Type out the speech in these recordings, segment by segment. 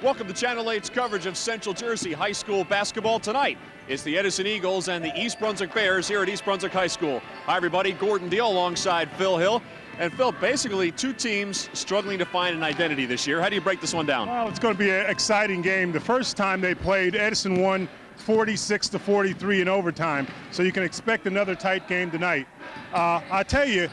Welcome to Channel 8's coverage of Central Jersey High School basketball tonight. It's the Edison Eagles and the East Brunswick Bears here at East Brunswick High School. Hi everybody, Gordon Deal alongside Phil Hill. And Phil, basically two teams struggling to find an identity this year. How do you break this one down? Well, it's going to be an exciting game. The first time they played, Edison won 46-43 in overtime, so you can expect another tight game tonight. I tell you,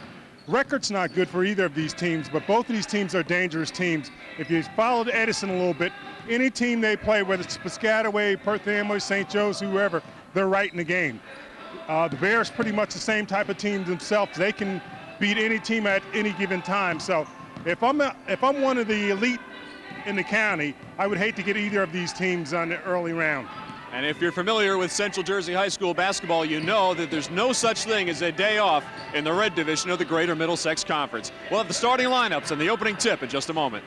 record's not good for either of these teams, but both of these teams are dangerous teams. If you followed Edison a little bit, any team they play, whether it's Piscataway, Perth Amboy, St. Joe's, whoever, they're right in the game. The Bears pretty much the same type of team themselves. They can beat any team at any given time. So if I'm one of the elite in the county, I would hate to get either of these teams on the early round. And if you're familiar with Central Jersey High School basketball, you know that there's no such thing as a day off in the red division of the Greater Middlesex Conference. We'll have the starting lineups and the opening tip in just a moment.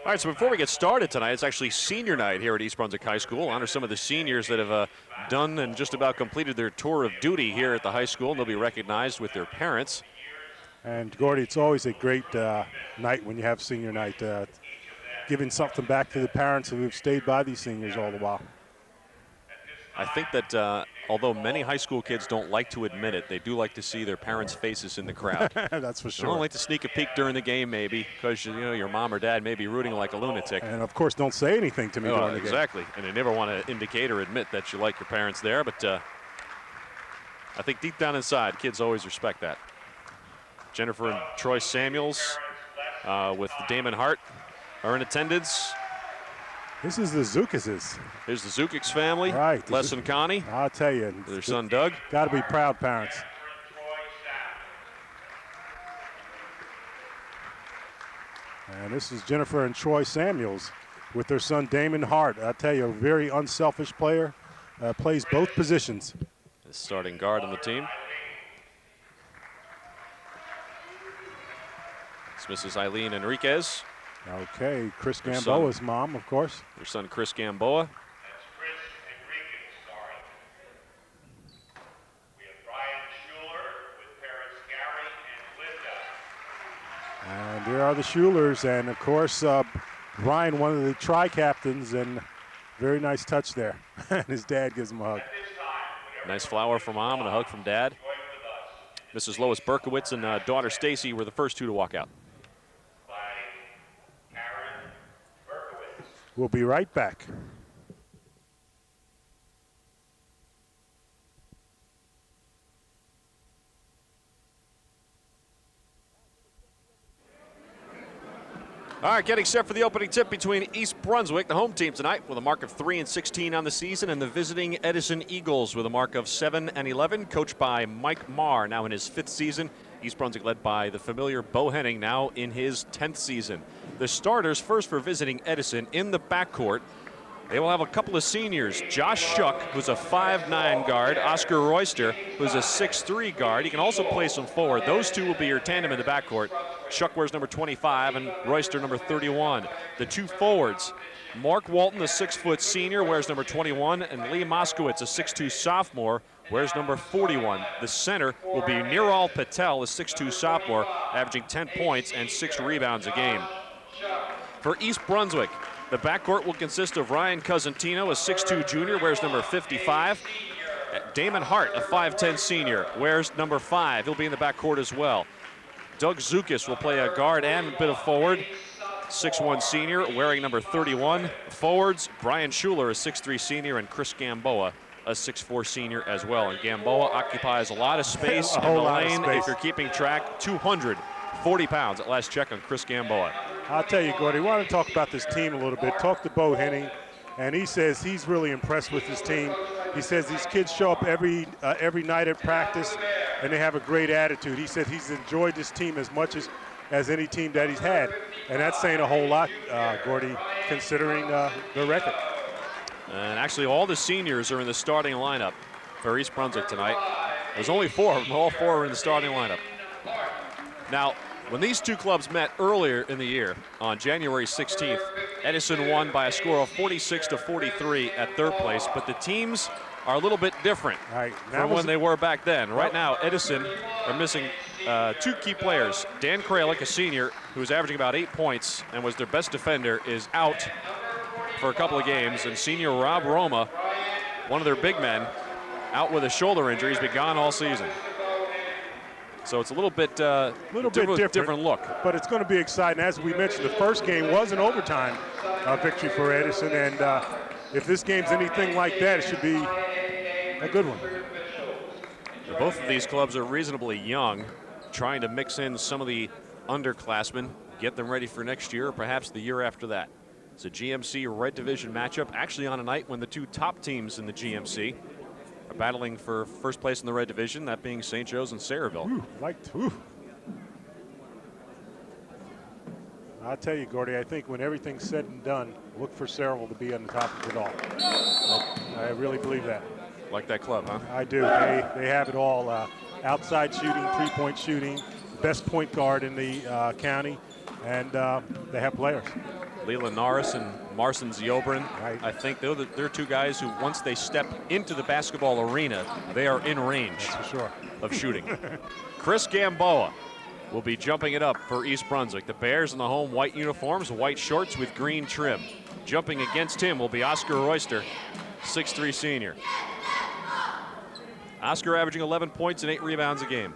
All right, so before we get started tonight, it's actually senior night here at East Brunswick High School. Honor some of the seniors that have done and just about completed their tour of duty here at the high school. And they'll be recognized with their parents. And Gordy, it's always a great night when you have senior night, giving something back to the parents who have stayed by these seniors all the while. I think that although many high school kids don't like to admit it, they do like to see their parents' faces in the crowd. That's for sure. They don't like to sneak a peek during the game, maybe, because you know your mom or dad may be rooting like a lunatic. And of course, don't say anything to me during the game. Exactly, and they never want to indicate or admit that you like your parents there. But I think deep down inside, kids always respect that. Jennifer and Troy Samuels with Damon Hart are in attendance. This is the Zukases. Here's the Zukix family. Right. Les and Connie. I'll tell you. Their son Doug. Got to be proud parents. And this is Jennifer and Troy Samuels with their son Damon Hart. I tell you, a very unselfish player. Plays both positions. The starting guard on the team. It's Mrs. Eileen Enriquez. Okay, Chris Gamboa's mom, of course. Their son, Chris Gamboa. That's Chris Enriquez starring. We have Brian Schuler with parents Gary and Linda. And there are the Schulers, and of course, Brian, one of the tri-captains, and very nice touch there. And his dad gives him a hug. Nice flower from mom and a hug from dad. Mrs. Lois Berkowitz and daughter Stacy were the first two to walk out. We'll be right back. All right, getting set for the opening tip between East Brunswick, the home team tonight, with a mark of 3-16 on the season, and the visiting Edison Eagles with a mark of 7-11, coached by Mike Marr, now in his 5th season. East Brunswick led by the familiar Bo Henning, now in his 10th season. The starters first for visiting Edison in the backcourt. They will have a couple of seniors. Josh Shuck, who's a 5'9 guard. Oscar Royster, who's a 6'3 guard. He can also play some forward. Those two will be your tandem in the backcourt. Shuck wears number 25 and Royster number 31. The two forwards, Mark Walton, a 6-foot senior, wears number 21, and Lee Moskowitz, a 6'2 sophomore, wears number 41. The center will be Niral Patel, a 6'2 sophomore, averaging 10 points and 6 rebounds a game. For East Brunswick, the backcourt will consist of Ryan Cosentino, a 6'2 junior, wears number 55. Damon Hart, a 5'10 senior, wears number 5. He'll be in the backcourt as well. Doug Zukis will play a guard and a bit of forward. 6'1 senior, wearing number 31. Forwards, Brian Schuler, a 6'3 senior, and Chris Gamboa, a 6'4 senior as well. And Gamboa occupies a lot of space in the lane. If you're keeping track, 240 pounds at last check on Chris Gamboa. I'll tell you, Gordy, I want to talk about this team a little bit. Talk to Bo Henning, and he says he's really impressed with his team. He says these kids show up every night at practice, and they have a great attitude. He said he's enjoyed this team as much as any team that he's had, and that's saying a whole lot, Gordy, considering the record. And actually, all the seniors are in the starting lineup for East Brunswick tonight. There's only 4 of them. All 4 are in the starting lineup. Now, when these two clubs met earlier in the year, on January 16th, Edison won by a score of 46-43 at third place, but the teams are a little bit different from when they were back then. Right now, Edison are missing 2 key players. Dan Kralik, a senior, who was averaging about 8 points and was their best defender, is out for a couple of games, and senior Rob Roma, one of their big men, out with a shoulder injury. He's been gone all season. So it's a little bit different look. But it's going to be exciting. As we mentioned, the first game was an overtime victory for Edison, and if this game's anything like that, it should be a good one. Both of these clubs are reasonably young, trying to mix in some of the underclassmen, get them ready for next year, or perhaps the year after that. It's a GMC Red Division matchup, actually on a night when the 2 top teams in the GMC are battling for first place in the Red Division, that being St. Joe's and Sayreville. I'll tell you, Gordy, I think when everything's said and done, look for Sayreville to be on the top of it all. I really believe that. Like that club, huh? I do. They have it all. Outside shooting, 3-point shooting, best point guard in the county, and they have players. Leland Norris and Marcin Ziobrin. Right. I think they're 2 guys who, once they step into the basketball arena, they are in range of shooting. Chris Gamboa will be jumping it up for East Brunswick. The Bears in the home white uniforms, white shorts with green trim. Jumping against him will be Oscar Royster, 6'3" senior. Oscar averaging 11 points and 8 rebounds a game.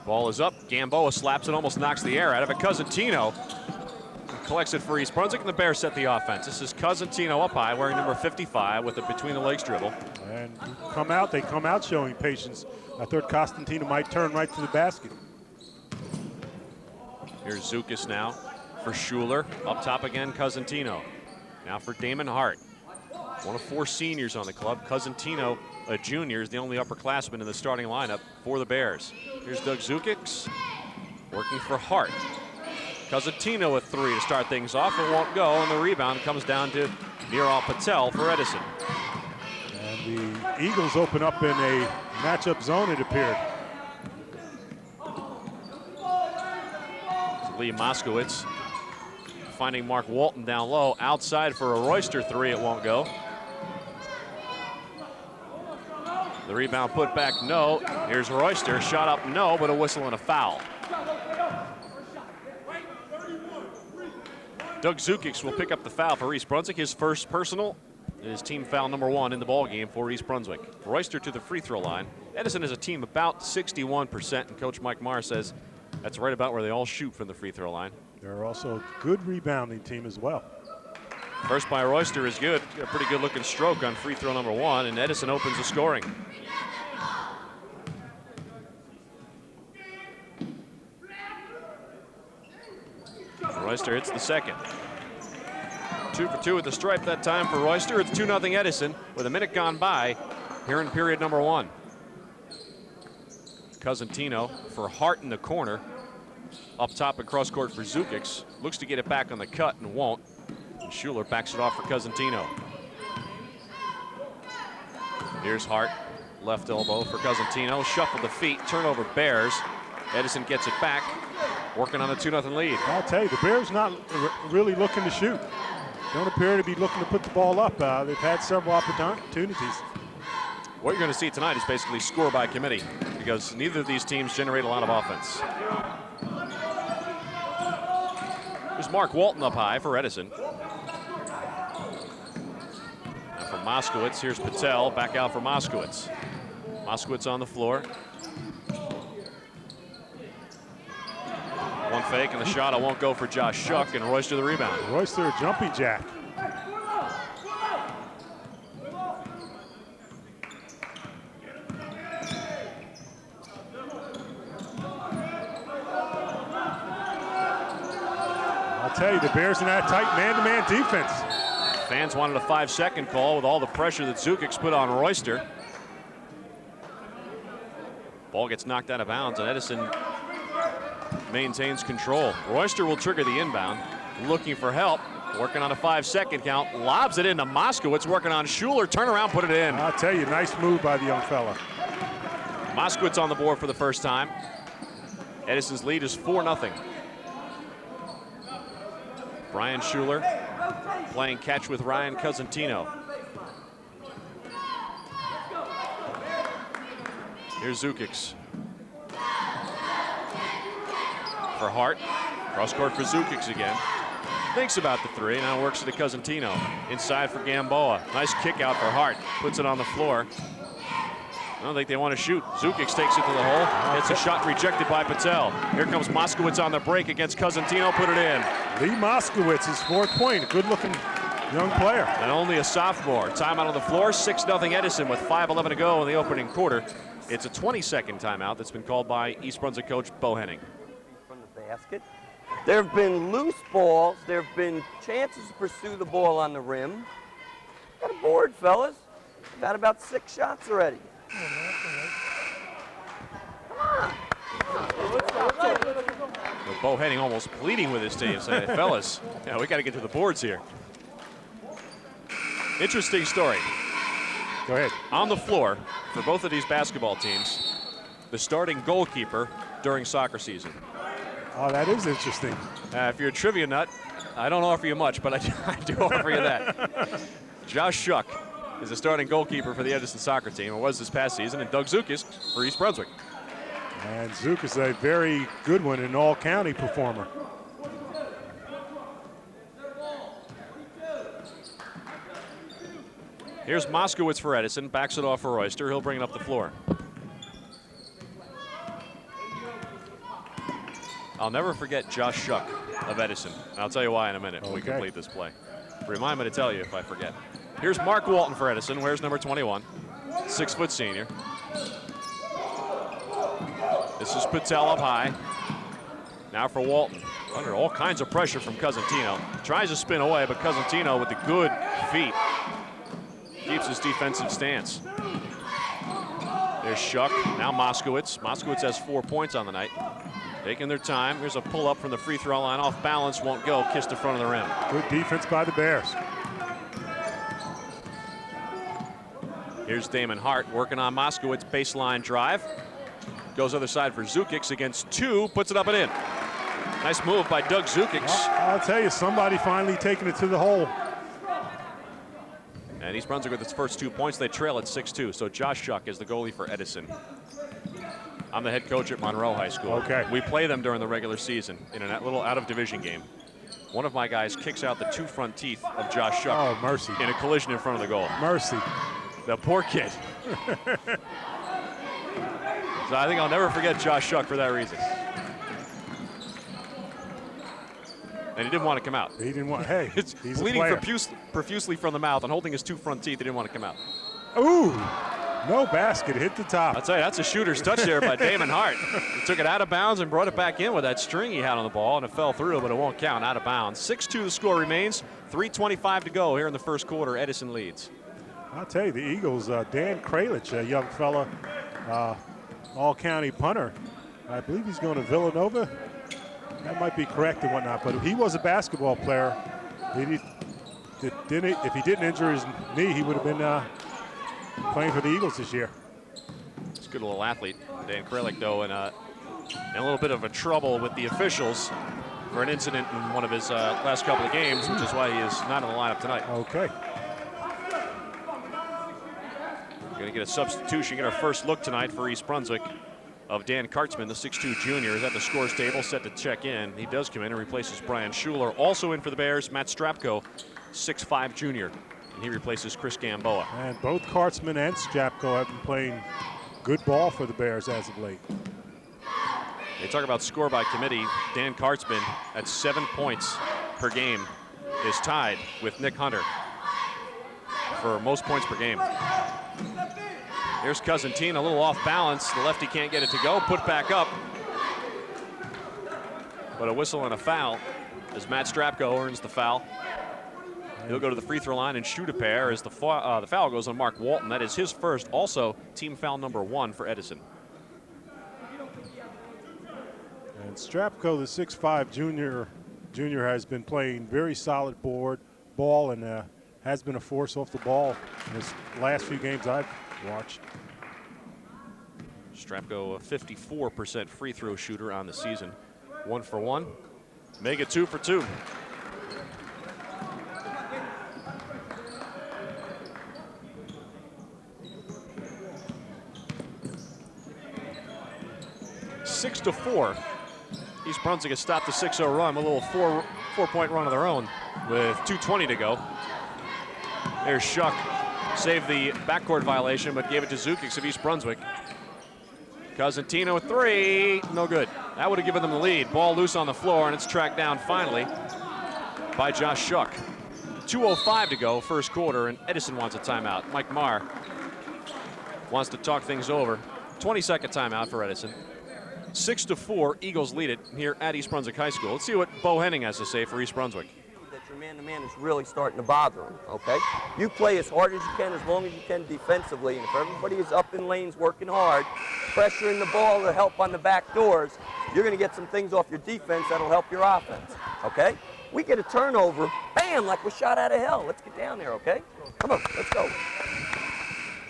Ball is up. Gamboa slaps it, almost knocks the air out of it. Cosentino collects it for East Brunswick, and the Bears set the offense. This is Cosentino up high, wearing number 55 with a between-the-legs dribble. And they come out showing patience. I thought Cosentino might turn right to the basket. Here's Zukas now for Schuler. Up top again, Cosentino. Now for Damon Hart. One of 4 seniors on the club. Cosentino, a junior, is the only upperclassman in the starting lineup for the Bears. Here's Doug Zukic working for Hart. Cosentino with 3 to start things off. It won't go, and the rebound comes down to Niral Patel for Edison. And the Eagles open up in a matchup zone, it appeared. Lee Moskowitz finding Mark Walton down low. Outside for a Royster 3, it won't go. The rebound put back, no. Here's Royster, shot up, no, but a whistle and a foul. Doug Zukic will pick up the foul for East Brunswick, his first personal. His team foul number 1 in the ball game for East Brunswick. Royster to the free throw line. Edison is a team about 61%, and Coach Mike Marr says that's right about where they all shoot from the free throw line. They're also a good rebounding team as well. First by Royster is good. A pretty good looking stroke on free throw number 1, and Edison opens the scoring. Royster hits the second. 2 for 2 at the stripe that time for Royster. It's 2-0 Edison with a minute gone by here in period number 1. Cosentino for Hart in the corner. Up top and cross court for Zukic. Looks to get it back on the cut and won't. And Schuler backs it off for Cosentino. Here's Hart. Left elbow for Cosentino. Shuffle the feet. Turnover Bears. Edison gets it back. Working on a 2-0 lead. I'll tell you, the Bears not really looking to shoot. Don't appear to be looking to put the ball up. They've had several opportunities. What you're going to see tonight is basically score by committee, because neither of these teams generate a lot of offense. There's Mark Walton up high for Edison. Now for Moskowitz, here's Patel, back out for Moskowitz. Moskowitz on the floor. One fake and the shot, it won't go for Josh Shuck, and Royster the rebound. Royster a jumping jack. I'll tell you, the Bears in that tight man-to-man defense. Fans wanted a 5-second call with all the pressure that Zukic put on Royster. Ball gets knocked out of bounds, and Edison maintains control. Royster will trigger the inbound, looking for help. working on a 5-second count, lobs it into Moskowitz, working on Schuler, turn around, put it in. I'll tell you, nice move by the young fella. Moskowitz on the board for the first time. Edison's lead is 4-0. Brian Schuler playing catch with Ryan Cosentino. Here's Zukic. For Hart. Cross court for Zukic again. Thinks about the three, now works it to Cosentino. Inside for Gamboa. Nice kick out for Hart. Puts it on the floor. I don't think they want to shoot. Zukic takes it to the hole. It's a shot rejected by Patel. Here comes Moskowitz on the break against Cosentino. Put it in. Lee Moskowitz, his fourth point. A good-looking young player. And only a sophomore. Timeout on the floor. 6-0 Edison with 5:11 to go in the opening quarter. It's a 20-second timeout that's been called by East Brunswick coach Bo Henning. From the basket. There have been loose balls. There have been chances to pursue the ball on the rim. Got a board, fellas. Got about 6 shots already. With Bo Henning almost pleading with his team, saying, fellas, yeah, we got to get to the boards here. Interesting story. Go ahead. On the floor for both of these basketball teams, the starting goalkeeper during soccer season. Oh, that is interesting. If you're a trivia nut, I don't offer you much, but I do offer you that. Josh Shuck is the starting goalkeeper for the Edison soccer team. It was this past season, and Doug Zukas for East Brunswick. And Zook is a very good one, an all-county performer. Here's Moskowitz for Edison, backs it off for Royster. He'll bring it up the floor. I'll never forget Josh Shuck of Edison. And I'll tell you why in a minute when we complete this play. Remind me to tell you if I forget. Here's Mark Walton for Edison. Where's number 21? 6-foot senior. This is Patel up high. Now for Walton. Under all kinds of pressure from Cosentino. Tries to spin away, but Cosentino with the good feet keeps his defensive stance. There's Shuck. Now Moskowitz. Moskowitz has 4 points on the night. Taking their time. Here's a pull-up from the free throw line. Off balance, won't go. Kissed the front of the rim. Good defense by the Bears. Here's Damon Hart working on Moskowitz. Baseline drive. Goes other side for Zukic against 2. Puts it up and in. Nice move by Doug Zukic. I'll tell you, somebody finally taking it to the hole. And East Brunswick with its first 2 points. They trail at 6-2. So Josh Shuck is the goalie for Edison. I'm the head coach at Monroe High School. Okay. We play them during the regular season in a little out-of-division game. One of my guys kicks out the 2 front teeth of Josh Shuck. Oh, mercy. In a collision in front of the goal. Mercy. The poor kid. So I think I'll never forget Josh Shuck for that reason. And he didn't want to come out. He didn't want, hey, It's he's bleeding a player. profusely from the mouth and holding his 2 front teeth. He didn't want to come out. Ooh, no basket, hit the top. I'll tell you, that's a shooter's touch there by Damon Hart. He took it out of bounds and brought it back in with that string he had on the ball, and it fell through, but it won't count, out of bounds. 6-2 the score remains, 3:25 to go here in the first quarter. Edison leads. I'll tell you, the Eagles, Dan Kralich, a young fella, all-county punter. I believe he's going to Villanova. That might be correct and whatnot, but he was a basketball player. If he didn't injure his knee, he would have been playing for the Eagles this year. He's a good little athlete. Dan Kralik, though, in a little bit of a trouble with the officials for an incident in one of his last couple of games, which is why he is not in the lineup tonight. Okay. We're going to get a substitution, get our first look tonight for East Brunswick of Dan Kartzman, the 6'2 junior, is at the scores table, set to check in. He does come in and replaces Brian Schuler. Also in for the Bears, Matt Strapko, 6'5 junior, and he replaces Chris Gamboa. And both Kartzman and Strapko have been playing good ball for the Bears as of late. They talk about score by committee. Dan Kartzman at 7 points per game is tied with Nick Hunter for most points per game. Here's Cosentino, a little off balance. The lefty can't get it to go. Put back up. But a whistle and a foul as Matt Strapko earns the foul. He'll go to the free throw line and shoot a pair as the foul goes on Mark Walton. That is his first, also team foul number 1 for Edison. And Strapko, the 6'5 junior, Jr. has been playing very solid ball and has been a force off the ball in his last few games I've watched. Strapko, a 54% free throw shooter on the season. 1 for 1. Make it 2 for 2. Six to 4. East Brunswick has stopped the 6-0 run, a little four-point run of their own with 2:20 to go. There's Shuck, saved the backcourt violation, but gave it to Zukic of East Brunswick. Cosentino 3, no good. That would have given them the lead. Ball loose on the floor, and it's tracked down finally by Josh Shuck. 2:05 to go, first quarter, and Edison wants a timeout. Mike Marr wants to talk things over. 20-second timeout for Edison. 6 to 4, Eagles lead it here at East Brunswick High School. Let's see what Bo Henning has to say for East Brunswick. That your man-to-man is really starting to bother him, okay? You play as hard as you can, as long as you can defensively, and if everybody is up in lanes working hard, pressuring the ball to help on the back doors, you're going to get some things off your defense that'll help your offense, okay? We get a turnover, bam, like we're shot out of hell. Let's get down there, okay? Come on, let's go. All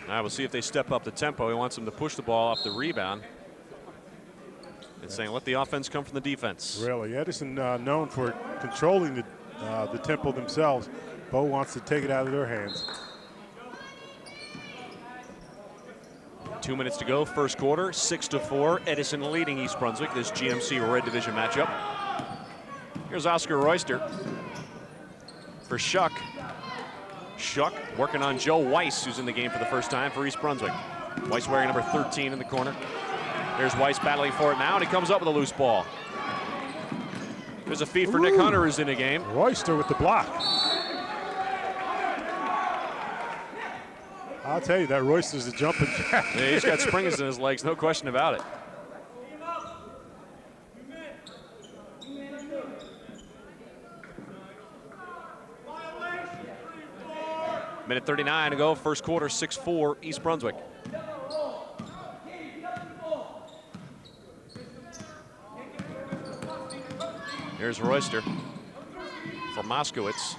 right, we'll see if they step up the tempo. He wants them to push the ball off the rebound. It's saying let the offense come from the defense. Really, Edison known for controlling the tempo themselves. Bo wants to take it out of their hands. 2 minutes to go, first quarter, 6 to 4. Edison leading East Brunswick, this GMC Red Division matchup. Here's Oscar Royster for Shuck. Shuck working on Joe Weiss, who's in the game for the first time for East Brunswick. Weiss wearing number 13 in the corner. There's Weiss battling for it now, and he comes up with a loose ball. There's a feed for Nick Hunter, who's in the game. Royster with the block. I'll tell you, that Royster's a jumping jack. Yeah, he's got springs in his legs, no question about it. Minute 39 to go, first quarter, 6-4, East Brunswick. Here's Royster for Moskowitz.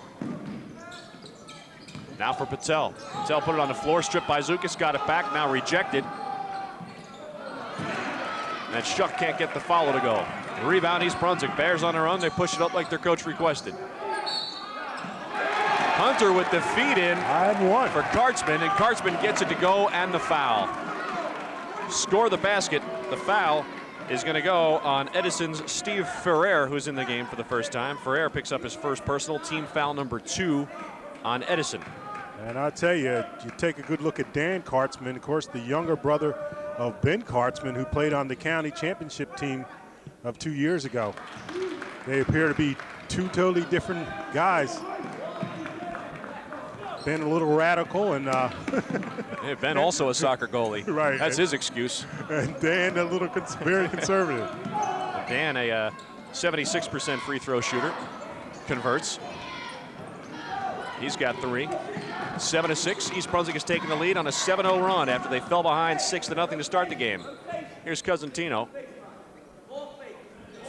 Now for Patel. Patel put it on the floor, stripped by Zukas, got it back, now rejected. And Shuck can't get the follow to go. The rebound, East Brunswick. Bears on their own, they push it up like their coach requested. Hunter with the feed in for Kartzman, and Kartzman gets it to go and the foul. Score the basket, the foul is going to go on Edison's Steve Ferrer, who's in the game for the first time. Ferrer picks up his first personal, team foul number 2 on Edison. And I'll tell you, you take a good look at Dan Kartzman, of course, the younger brother of Ben Kartzman, who played on the county championship team of 2 years ago. They appear to be two totally different guys. Ben a little radical, and Hey, Ben also a soccer goalie. Right. That's his excuse. And Dan a little very conservative. Dan, a 76% free throw shooter, converts. He's got 3. 7-6. East Brunswick has taken the lead on a 7-0 run after they fell behind 6-0 to start the game. Here's Cosentino.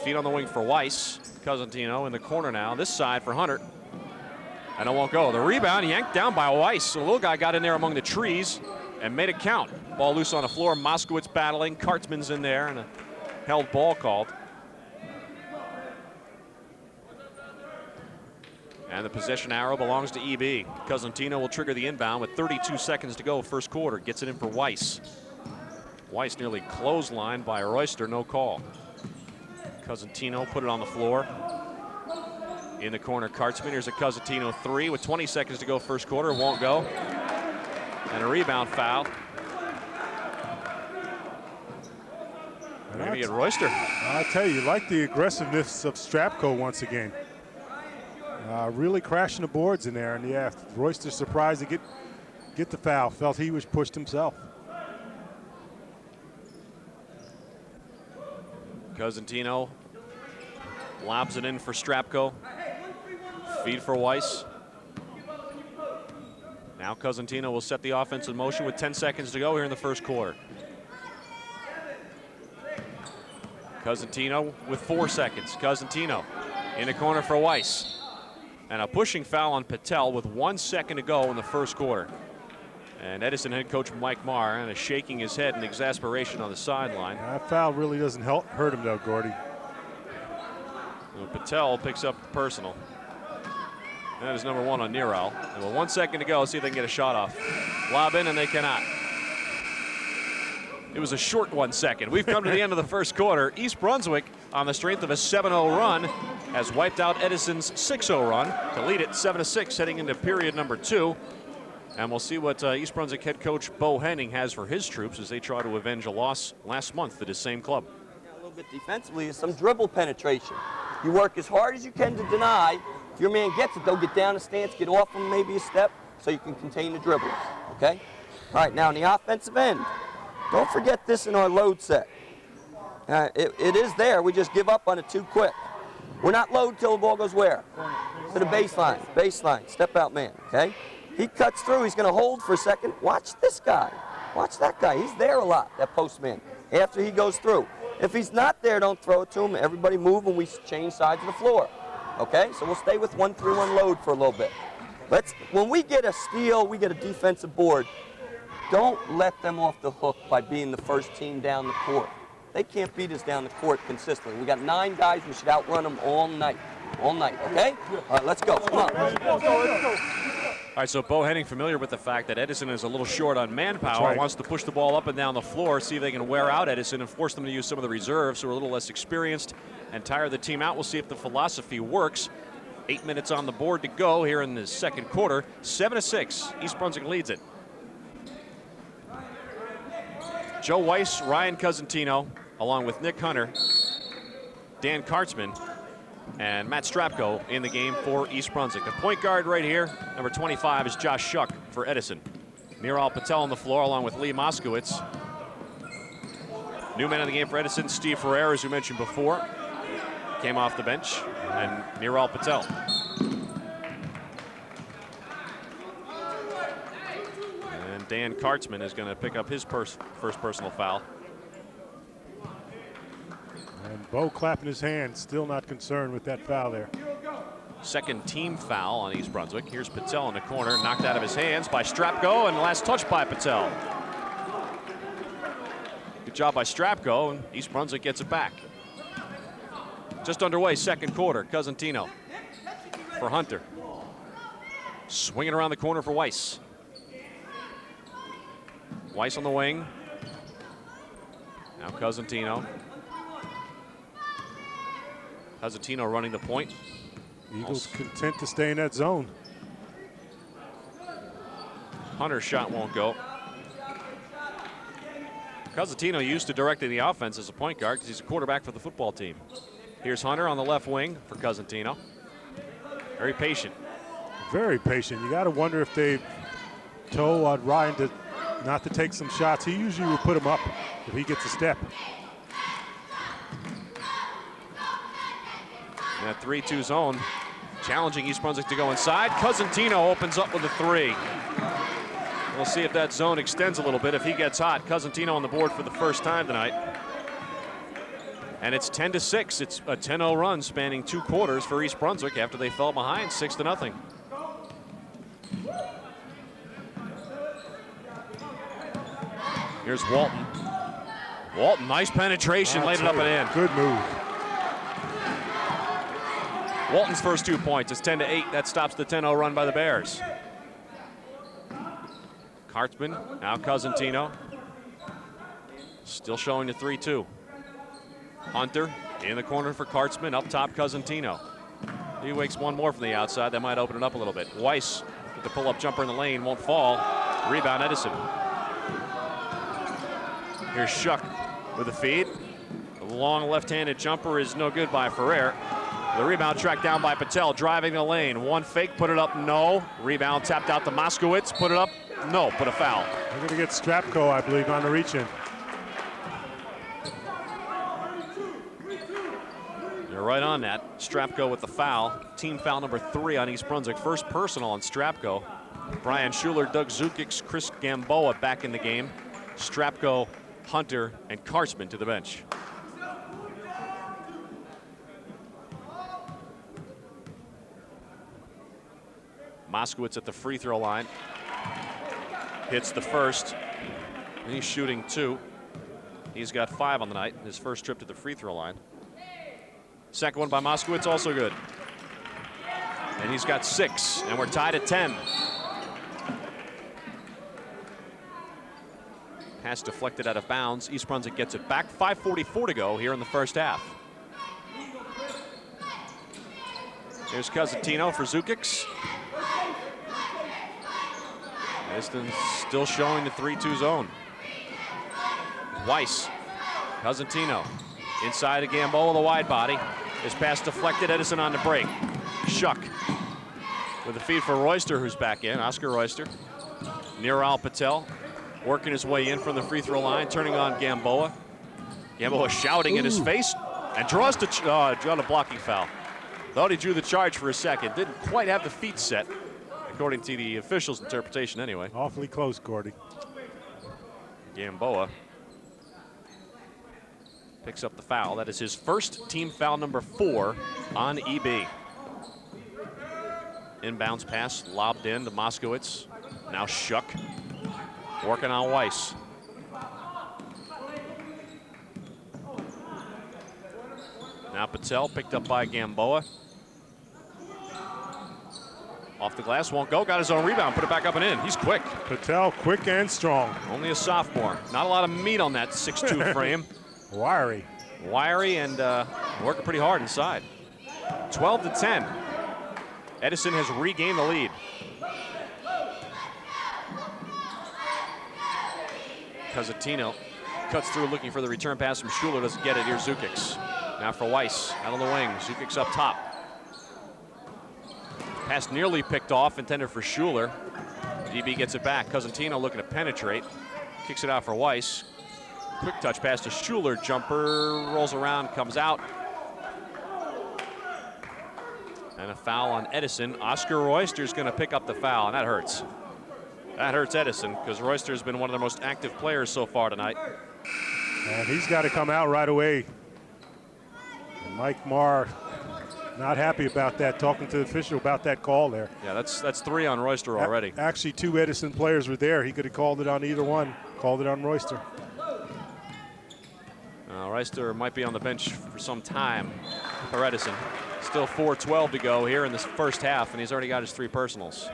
Feet on the wing for Weiss. Cosentino in the corner now. This side for Hunter. And it won't go. The rebound yanked down by Weiss. The little guy got in there among the trees and made it count. Ball loose on the floor. Moskowitz battling. Kartzman's in there, and a held ball called. And the possession arrow belongs to EB. Cosentino will trigger the inbound with 32 seconds to go, first quarter. Gets it in for Weiss. Weiss nearly clotheslined by Royster, no call. Cosentino put it on the floor. In the corner, Kartzman. Here's a Cosentino 3 with 20 seconds to go, first quarter. Won't go. And a rebound foul. Maybe at Royster. I tell you, like the aggressiveness of Strapko once again. Really crashing the boards in there, and yeah, Royster surprised to get the foul. Felt he was pushed himself. Cosentino lobs it in for Strapko. Feed for Weiss. Now Cosentino will set the offense in motion with 10 seconds to go here in the first quarter. Cosentino with 4 seconds. Cosentino In the corner for Weiss. And a pushing foul on Patel with 1 second to go in the first quarter. And Edison head coach Mike Marr kind of shaking his head in exasperation on the sideline. That foul really doesn't hurt him though, Gordy. So Patel picks up the personal. That is number 1 on Neral. And with 1 second to go, see if they can get a shot off. Lob in, and they cannot. It was a short 1 second. We've come to the end of the first quarter. East Brunswick, on the strength of a 7-0 run, has wiped out Edison's 6-0 run to lead it 7-6 heading into period number 2. And we'll see what East Brunswick head coach Bo Henning has for his troops as they try to avenge a loss last month at his same club. A little bit defensively is some dribble penetration. You work as hard as you can to deny. If your man gets it, they'll get down a stance, get off him maybe a step, so you can contain the dribbles, okay? All right, now on the offensive end, don't forget this in our load set. It is there, we just give up on it too quick. We're not load till the ball goes where? To the baseline, step out man, okay? He cuts through, he's gonna hold for a second. Watch this guy, watch that guy. He's there a lot, that postman, after he goes through. If he's not there, don't throw it to him. Everybody move and we change sides of the floor. Okay, so we'll stay with 1-3-1 load for a little bit. When we get a steal, we get a defensive board. Don't let them off the hook by being the first team down the court. They can't beat us down the court consistently. We got 9 guys, we should outrun them all night, okay? All right, let's go, come on. All right, so Bo Henning familiar with the fact that Edison is a little short on manpower, right. Wants to push the ball up and down the floor, see if they can wear out Edison and force them to use some of the reserves who are a little less experienced and tire the team out. We'll see if the philosophy works. 8 minutes on the board to go here in the second quarter. 7-6, East Brunswick leads it. Joe Weiss, Ryan Cosentino, along with Nick Hunter, Dan Kartzman, and Matt Strapko in the game for East Brunswick. The point guard right here, number 25, is Josh Shuck for Edison. Neral Patel on the floor along with Lee Moskowitz. New man in the game for Edison, Steve Ferrer, as we mentioned before, came off the bench, and Neral Patel. And Dan Kartzman is going to pick up his first personal foul. And Bo clapping his hands, still not concerned with that foul there. Second team foul on East Brunswick. Here's Patel in the corner, knocked out of his hands by Strapko, and last touch by Patel. Good job by Strapko, and East Brunswick gets it back. Just underway, second quarter. Cosentino for Hunter. Swinging around the corner for Weiss. Weiss on the wing. Now Cosentino. Cosentino running the point. Eagles content to stay in that zone. Hunter's shot won't go. Cosentino used to directing the offense as a point guard because he's a quarterback for the football team. Here's Hunter on the left wing for Cosentino. Very patient. Very patient. You got to wonder if they told Ryan not to take some shots. He usually will put him up if he gets a step. In that 3-2 zone, challenging East Brunswick to go inside. Cosentino opens up with a 3. We'll see if that zone extends a little bit if he gets hot. Cosentino on the board for the first time tonight. And it's 10-6. It's a 10-0 run spanning 2 quarters for East Brunswick after they fell behind 6-0. Here's Walton. Walton, nice penetration, laid it up and in. Good move. Walton's first 2 points. It's 10-8. That stops the 10-0 run by the Bears. Kartzman, now Cosentino. Still showing the 3-2. Hunter in the corner for Kartzman, up top Cosentino. He wakes one more from the outside. That might open it up a little bit. Weiss with the pull-up jumper in the lane, won't fall. Rebound Edison. Here's Shuck with a feed. The long left-handed jumper is no good by Ferrer. The rebound tracked down by Patel, driving the lane. One fake, put it up, no. Rebound tapped out to Moskowitz, put it up, no, put a foul. They're going to get Strapko, I believe, on the reach-in. You're right on that. Strapko with the foul. Team foul number 3 on East Brunswick. First personal on Strapko. Brian Schuler, Doug Zukix, Chris Gamboa back in the game. Strapko, Hunter, and Kartzman to the bench. Moskowitz at the free throw line. Hits the first. And he's shooting 2. He's got 5 on the night. His first trip to the free throw line. Second one by Moskowitz, also good. And he's got 6, and we're tied at 10. Pass deflected out of bounds. East Brunswick gets it back. 5:44 to go here in the first half. Here's Cosentino for Zukic. Edison still showing the 3-2 zone. Weiss, Cosentino, inside of Gamboa, the wide body. His pass deflected, Edison on the break. Shuck with a feed for Royster, who's back in. Oscar Royster. Niral Patel working his way in from the free throw line, turning on Gamboa. Gamboa shouting in his face and draws a blocking foul. Thought he drew the charge for a second. Didn't quite have the feet set, according to the officials' interpretation anyway. Awfully close, Gordy. Gamboa picks up the foul. That is his first team foul number 4 on EB. Inbounds pass lobbed in to Moskowitz. Now Shuck working on Weiss. Now Patel picked up by Gamboa. Off the glass, won't go. Got his own rebound, put it back up and in. He's quick. Patel, quick and strong. Only a sophomore. Not a lot of meat on that 6'2 frame. Wiry. Wiry and working pretty hard inside. 12 to 10. Edison has regained the lead. Cosentino cuts through looking for the return pass from Schuler. Doesn't get it. Here's Zukic. Now for Weiss. Out on the wing. Zukic up top. Pass nearly picked off, intended for Schuler. DB gets it back. Cosentino looking to penetrate. Kicks it out for Weiss. Quick touch pass to Schuler. Jumper rolls around, comes out. And a foul on Edison. Oscar Royster's going to pick up the foul, and that hurts. That hurts Edison because Royster's been one of the most active players so far tonight. And he's got to come out right away. And Mike Marr not happy about that, talking to the official about that call there. Yeah, that's 3 on Royster already. Actually, 2 Edison players were there. He could have called it on either one. Called it on Royster. Royster might be on the bench for some time for Edison. Still 4:12 to go here in this first half, and he's already got his 3 personals.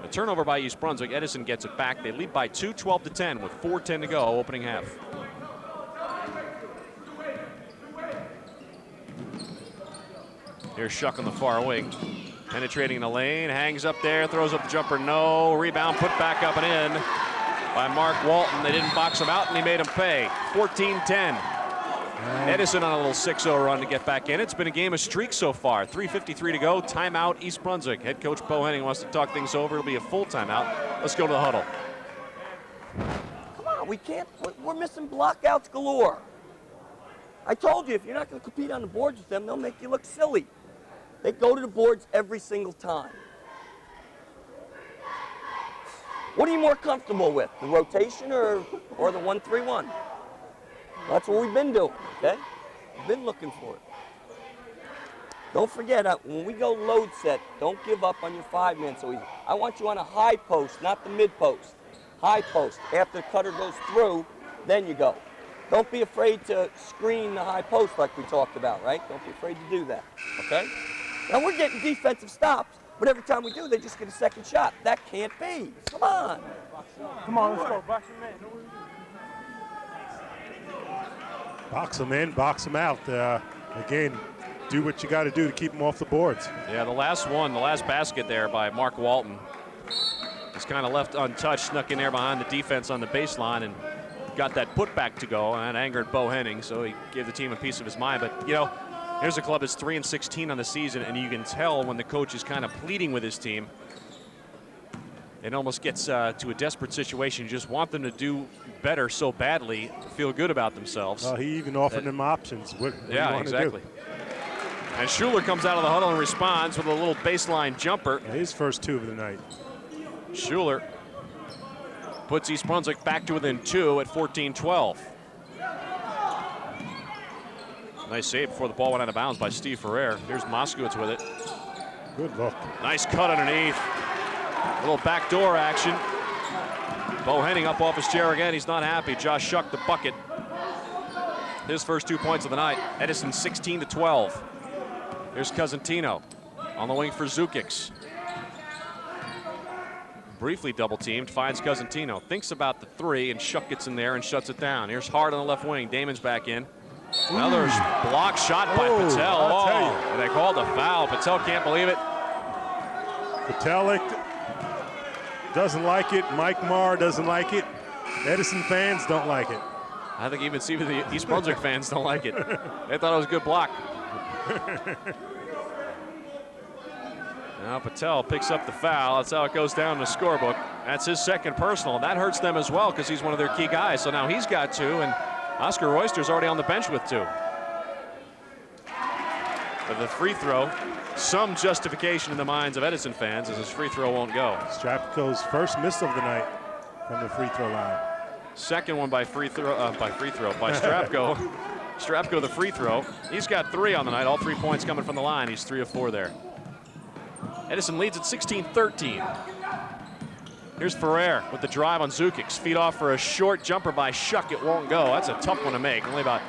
A turnover by East Brunswick. Edison gets it back. They lead by 2, 12 to 10, with 4:10 to go, opening half. Here's Shuck on the far wing. Penetrating the lane, hangs up there, throws up the jumper, no. Rebound put back up and in by Mark Walton. They didn't box him out, and he made him pay. 14-10. Edison on a little 6-0 run to get back in. It's been a game of streak so far. 3:53 to go. Timeout, East Brunswick. Head coach Bo Henning wants to talk things over. It'll be a full timeout. Let's go to the huddle. Come on, we can't. We're missing blockouts galore. I told you, if you're not going to compete on the boards with them, they'll make you look silly. They go to the boards every single time. What are you more comfortable with, the rotation or the 1-3-1? That's what we've been doing, okay? We've been looking for it. Don't forget, when we go load set, don't give up on your 5-man so easy. I want you on a high post, not the mid post. High post. After the cutter goes through, then you go. Don't be afraid to screen the high post like we talked about, right? Don't be afraid to do that, okay? Now we're getting defensive stops, but every time we do, they just get a second shot. That can't be. Come on. Come on, let's go. Box him in. Box them in, box them out. Again, do what you got to do to keep them off the boards. Yeah, the last basket there by Mark Walton was kind of left untouched, snuck in there behind the defense on the baseline and got that putback to go, and angered Bo Henning, so he gave the team a piece of his mind. But, you know, here's a club that's 3-16 on the season, and you can tell when the coach is kind of pleading with his team. It almost gets to a desperate situation. You just want them to do better so badly, feel good about themselves. Well, he even offered them options. What yeah, do you exactly. Do? And Schuler comes out of the huddle and responds with a little baseline jumper. Yeah, his first 2 of the night. Schuler puts East Brunswick back to within 2 at 14-12. Nice save before the ball went out of bounds by Steve Ferrer. Here's Moskowitz with it. Good look. Nice cut underneath. A little backdoor action. Bohannon up off his chair again. He's not happy. Josh Shuck, the bucket. His first 2 points of the night. Edison 16-12. Here's Cosentino on the wing for Zukic. Briefly double teamed, finds Cosentino. Thinks about the three, and Shuck gets in there and shuts it down. Here's Hart on the left wing. Damon's back in. Another block shot by Patel. I'll tell you. They called a foul. Patel can't believe it. Patel doesn't like it. Mike Marr doesn't like it. Edison fans don't like it. I think even the East Brunswick fans don't like it. They thought it was a good block. Now Patel picks up the foul. That's how it goes down in the scorebook. That's his second personal. That hurts them as well because he's one of their key guys. So now he's got 2, and Oscar Royster's already on the bench with 2. For the free throw, some justification in the minds of Edison fans as his free throw won't go. Strapko's first miss of the night from the free throw line. Second one by Strapko. Strapko the free throw. He's got 3 on the night. All 3 points coming from the line. He's 3 of 4 there. Edison leads at 16-13. Here's Ferrer with the drive on Zukic. Feet off for a short jumper by Shuck. It won't go. That's a tough one to make. Only about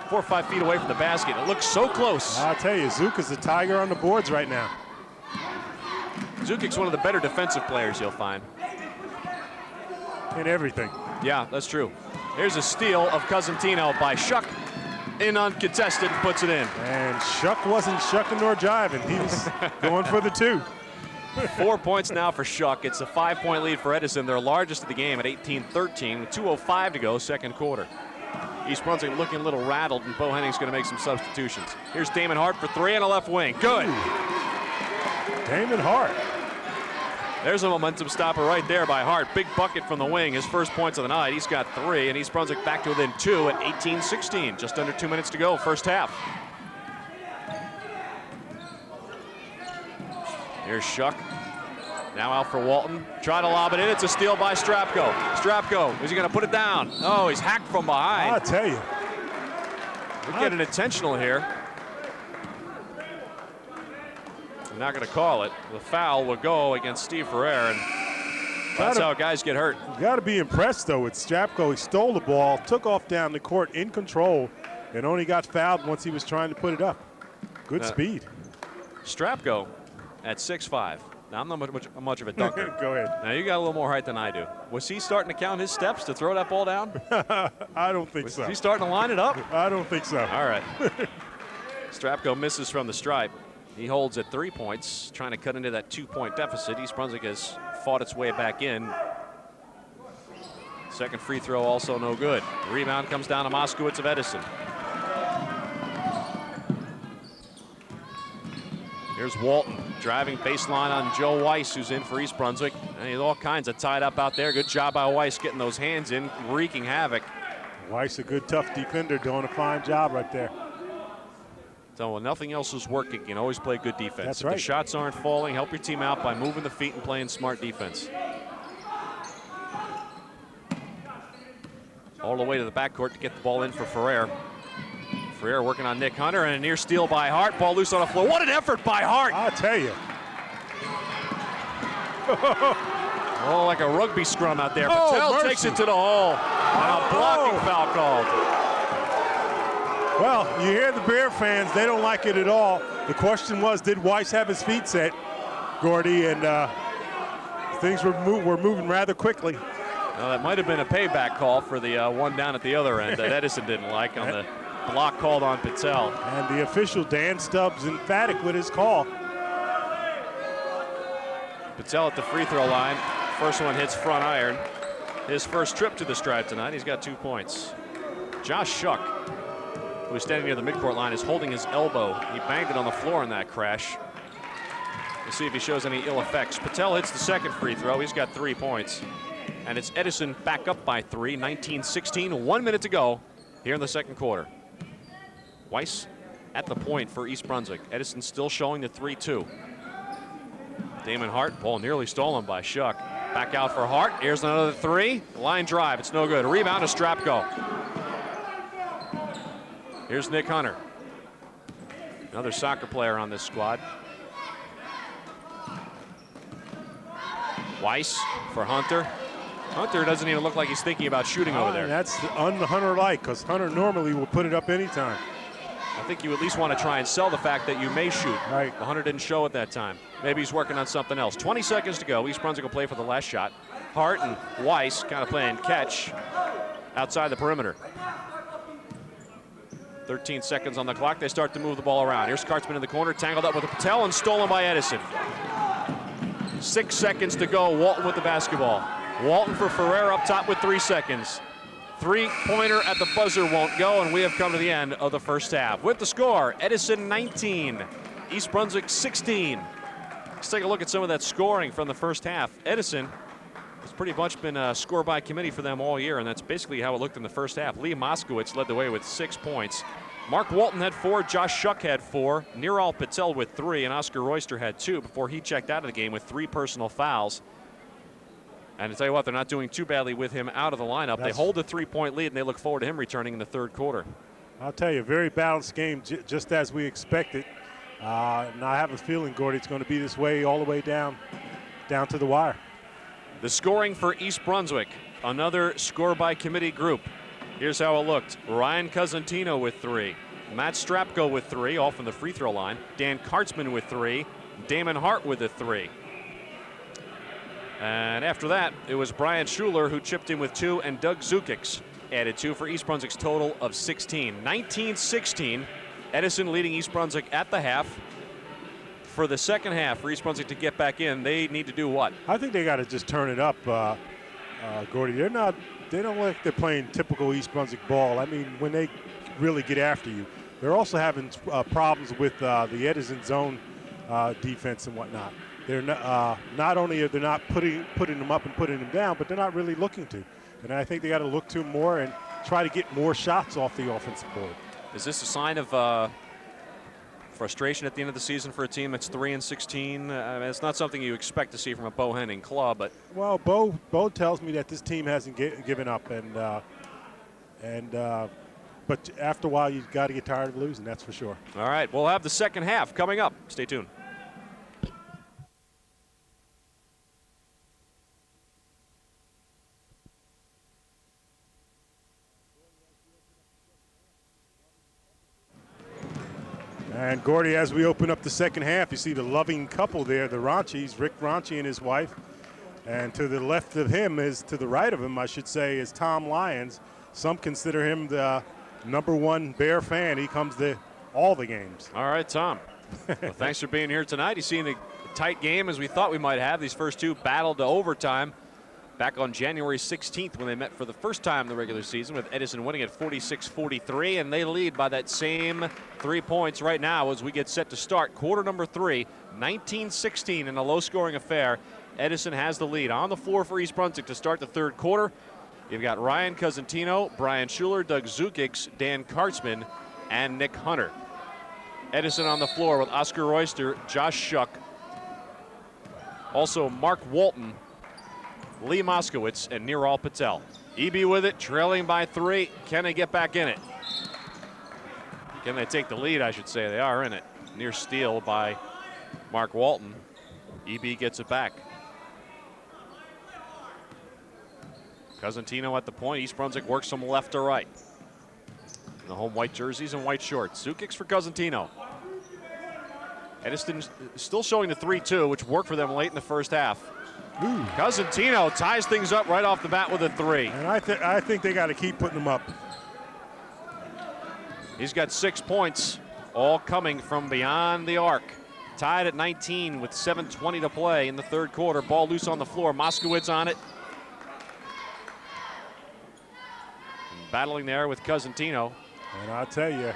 4 or 5 feet away from the basket. It looks so close. I'll tell you, Zook is the tiger on the boards right now. Zukic's one of the better defensive players you'll find. In everything. Yeah, that's true. Here's a steal of Cosentino by Shuck. In uncontested, puts it in. And Shuck wasn't shucking nor jiving. He was going for the 2. 4 points now for Shuck. It's a 5-point lead for Edison, their largest of the game at 18-13 with 2:05 to go, second quarter. East Brunswick looking a little rattled, and Bohanning's going to make some substitutions. Here's Damon Hart for 3 on the left wing. Good. Damon Hart. There's a momentum stopper right there by Hart. Big bucket from the wing, his first points of the night. He's got 3, and East Brunswick back to within 2 at 18-16. Just under 2 minutes to go, first half. Here's Shuck. Now out for Walton. Try to lob it in. It's a steal by Strapko. Strapko, is he going to put it down? Oh, he's hacked from behind. I'll tell you. We're getting intentional here. I'm not going to call it. The foul will go against Steve Ferrer, and that's how guys get hurt. You got to be impressed, though, with Strapko. He stole the ball, took off down the court in control, and only got fouled once he was trying to put it up. Good speed. Strapko at 6'5". Now, I'm not much of a dunker. Go ahead. Now, you got a little more height than I do. Was he starting to count his steps to throw that ball down? I don't think so. Was he starting to line it up? I don't think so. All right. Strapko misses from the stripe. He holds at 3 points, trying to cut into that 2-point deficit. East Brunswick has fought its way back in. Second free throw also no good. The rebound comes down to Moskowitz of Edison. Here's Walton driving baseline on Joe Weiss, who's in for East Brunswick. And he's all kinds of tied up out there. Good job by Weiss getting those hands in, wreaking havoc. Weiss, a good, tough defender, doing a fine job right there. So when nothing else is working, you can always play good defense. That's if right. the shots aren't falling, help your team out by moving the feet and playing smart defense. All the way to the backcourt to get the ball in for Ferrer. Ferrer working on Nick Hunter, and a near steal by Hart. Ball loose on the floor. What an effort by Hart! I'll tell you. Oh, like a rugby scrum out there. Oh, Patel mercy. takes it to the hole. And a blocking foul called. Well, you hear the Bear fans, they don't like it at all. The question was, did Weiss have his feet set, Gordy? And things were moving rather quickly. Now, that might have been a payback call for the one down at the other end that Edison didn't like on the block called on Patel. And the official, Dan Stubbs, emphatic with his call. Patel at the free throw line. First one hits front iron. His first trip to the stripe tonight. He's got 2 points. Josh Shuck, who's standing near the midcourt line, is holding his elbow. He banged it on the floor in that crash. We'll see if he shows any ill effects. Patel hits the second free throw. He's got 3 points. And it's Edison back up by 3, 19-16, 1 minute to go here in the second quarter. Weiss at the point for East Brunswick. Edison still showing the 3-2. Damon Hart, ball nearly stolen by Shuck. Back out for Hart. Here's another 3. Line drive, it's no good. Rebound to Strapko. Here's Nick Hunter. Another soccer player on this squad. Weiss for Hunter. Hunter doesn't even look like he's thinking about shooting over there. That's un-Hunter-like, because Hunter normally will put it up anytime. I think you at least want to try and sell the fact that you may shoot. Right. The Hunter didn't show at that time. Maybe he's working on something else. 20 seconds to go. East Brunswick will play for the last shot. Hart and Weiss kind of playing catch outside the perimeter. 13 seconds on the clock. They start to move the ball around. Here's Kartzman in the corner, tangled up with a Patel and stolen by Edison. 6 seconds to go. Walton with the basketball. Walton for Ferrer up top with 3 seconds. Three-pointer at the buzzer won't go, and we have come to the end of the first half. With the score, Edison 19, East Brunswick 16. Let's take a look at some of that scoring from the first half. Edison has pretty much been a score by committee for them all year, and that's basically how it looked in the first half. Lee Moskowitz led the way with 6 points. Mark Walton had 4, Josh Shuck had 4, Niral Patel with 3, and Oscar Royster had 2 before he checked out of the game with 3 personal fouls. And to tell you what, they're not doing too badly with him out of the lineup. They hold a 3-point lead, and they look forward to him returning in the third quarter. I'll tell you, very balanced game, just as we expected. And I have a feeling, Gordy, it's going to be this way all the way down to the wire. The scoring for East Brunswick, another score by committee group. Here's how it looked. Ryan Cosentino with 3. Matt Strapko with 3, all from the free throw line. Dan Kartzman with 3. Damon Hart with a 3. And after that, it was Brian Schuler who chipped in with 2, and Doug Zukix added 2 for East Brunswick's total of 16. 19-16, Edison leading East Brunswick at the half. For the second half, for East Brunswick to get back in, they need to do what? I think they got to just turn it up, Gordy. They don't look like they're playing typical East Brunswick ball. I mean, when they really get after you, they're also having problems with the Edison zone defense and whatnot. They're not only are they not putting them up and putting them down, but they're not really looking to. And I think they got to look to more and try to get more shots off the offensive board. Is this a sign of frustration at the end of the season for a team that's 3-16? I mean, it's not something you expect to see from a Bohannon club, but well, Bo tells me that this team hasn't given up, but after a while you got to get tired of losing. That's for sure. All right, we'll have the second half coming up. Stay tuned. And Gordy, as we open up the second half, you see the loving couple there, the Ranchis, Rick Ranchi and his wife. And to the left of him to the right of him, I should say, is Tom Lyons. Some consider him the #1 Bear fan. He comes to all the games. All right, Tom. Well, thanks for being here tonight. You've seen a tight game as we thought we might have. These first two battled to overtime back on January 16th when they met for the first time in the regular season, with Edison winning at 46-43, and they lead by that same 3 points right now as we get set to start quarter number 3, 19-16 in a low-scoring affair. Edison has the lead on the floor for East Brunswick to start the third quarter. You've got Ryan Cosentino, Brian Schuler, Doug Zukix, Dan Kartzman, and Nick Hunter. Edison on the floor with Oscar Royster, Josh Shuck, also Mark Walton, Lee Moskowitz, and Niral Patel. EB with it, trailing by 3. Can they get back in it? Can they take the lead, I should say? They are in it. Near steal by Mark Walton. EB gets it back. Cosentino at the point. East Brunswick works from left to right. In the home white jerseys and white shorts. Zukix for Cosentino. Edison still showing the 3-2, which worked for them late in the first half. Ooh. Cosentino ties things up right off the bat with a 3. And I think they got to keep putting them up. He's got 6 points, all coming from beyond the arc. Tied at 19 with 7:20 to play in the third quarter. Ball loose on the floor. Moskowitz on it. And battling there with Cosentino. And I'll tell you,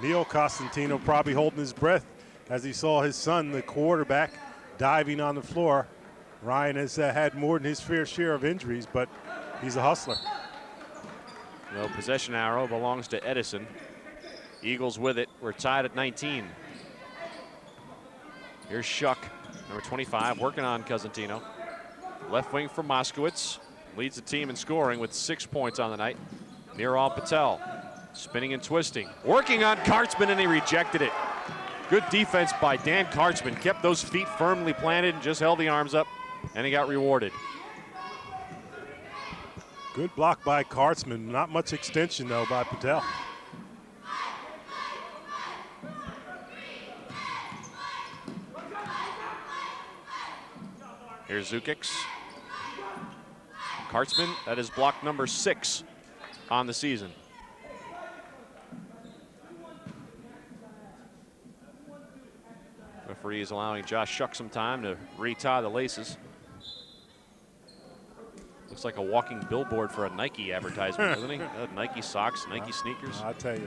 Neil Cosentino probably holding his breath as he saw his son, the quarterback, diving on the floor. Ryan has had more than his fair share of injuries, but he's a hustler. The possession arrow belongs to Edison. Eagles with it. We're tied at 19. Here's Shuck, number 25, working on Cosentino. Left wing for Moskowitz. Leads the team in scoring with 6 points on the night. Niral Patel spinning and twisting. Working on Kartzman, and he rejected it. Good defense by Dan Kartzman. Kept those feet firmly planted and just held the arms up, and he got rewarded. Good block by Kartzman. Not much extension, though, by Patel. Here's Zukic. Kartzman, that is block number 6 on the season. Referee is allowing Josh Shuck some time to retie the laces. Looks like a walking billboard for a Nike advertisement, doesn't he? Nike socks, Nike sneakers. I'll tell you.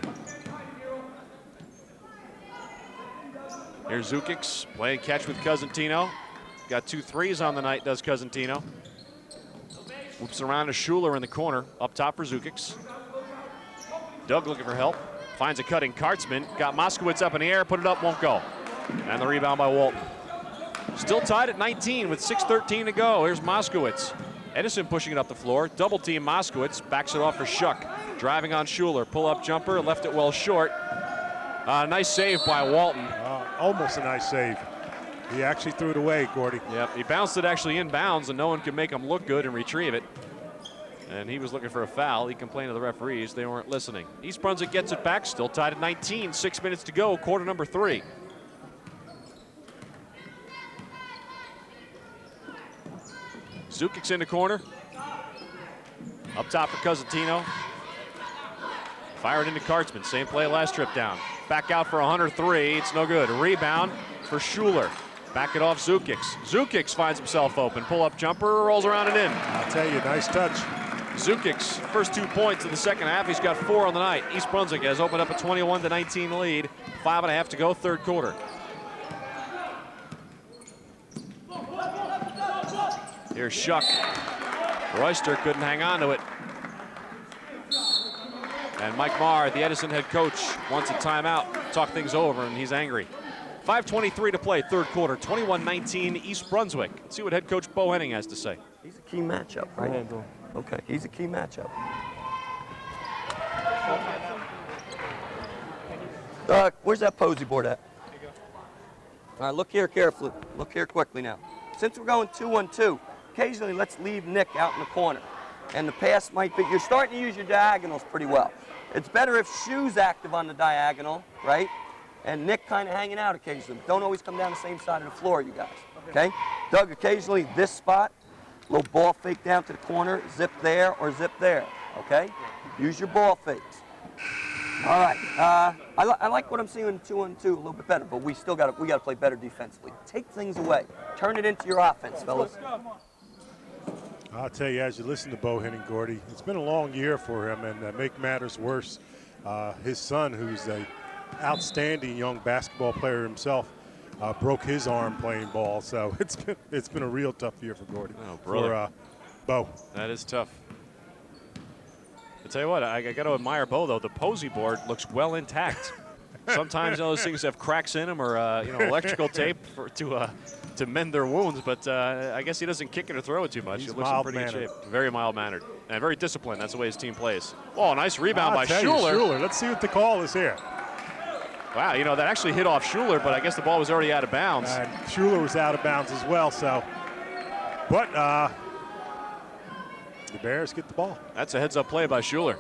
Here's Zukic playing catch with Cosentino. Got 2 threes on the night, does Cosentino. Whoops around to Schuler in the corner, up top for Zukic. Doug looking for help, finds a cutting Kartzman. Got Moskowitz up in the air, put it up, won't go. And the rebound by Walton. Still tied at 19 with 6:13 to go. Here's Moskowitz. Edison pushing it up the floor, double team Moskowitz, backs it off for Shuck. Driving on Schuler, pull up jumper, left it well short. Nice save by Walton. Almost a nice save. He actually threw it away, Gordy. Yep, he bounced it actually inbounds, and no one could make him look good and retrieve it. And he was looking for a foul. He complained to the referees. They weren't listening. East Brunswick gets it back, still tied at 19. 6 minutes to go, quarter number 3. Zukic in the corner. Up top for Cosentino. Fired into Kartzman. Same play last trip down. Back out for a Hunter 3. It's no good. A rebound for Schuler. Back it off Zukic. Zukic finds himself open. Pull up jumper, rolls around and in. I'll tell you, nice touch. Zukic's first 2 points in the second half. He's got 4 on the night. East Brunswick has opened up a 21-19 lead. 5.5 to go, third quarter. Here's Shuck. Royster couldn't hang on to it. And Mike Marr, the Edison head coach, wants a timeout. Talk things over, and he's angry. 5:23 to play, third quarter, 21-19 East Brunswick. Let's see what head coach Bo Henning has to say. He's a key matchup, right? Okay, he's a key matchup. Where's that posy board at? All right, look here carefully. Look here quickly now. Since we're going 2-on-2, occasionally let's leave Nick out in the corner. And the pass might be, you're starting to use your diagonals pretty well. It's better if Shu's active on the diagonal, right? And Nick kind of hanging out occasionally. Don't always come down the same side of the floor, you guys. Okay? Doug, occasionally this spot, little ball fake down to the corner, zip there or zip there. Okay? Use your ball fakes. All right. I like what I'm seeing in 2-on-2 a little bit better, but we still got to play better defensively. Take things away. Turn it into your offense, fellas. I'll tell you, as you listen to Bo Henning, Gordy, it's been a long year for him, and make matters worse, his son, who's a outstanding young basketball player himself, broke his arm playing ball. So it's been a real tough year for Gordy. Oh, brother. For Bo. That is tough. I tell you what, I got to admire Bo though. The posy board looks well intact. Sometimes those things have cracks in them, or electrical tape to mend their wounds. But I guess he doesn't kick it or throw it too much. He's It looks in pretty good shape. Very mild-mannered and very disciplined. That's the way his team plays. Oh, nice rebound by Schuler. Let's see what the call is here. Wow, that actually hit off Schuler, but I guess the ball was already out of bounds. And Schuler was out of bounds as well. So, but the Bears get the ball. That's a heads-up play by Schuler.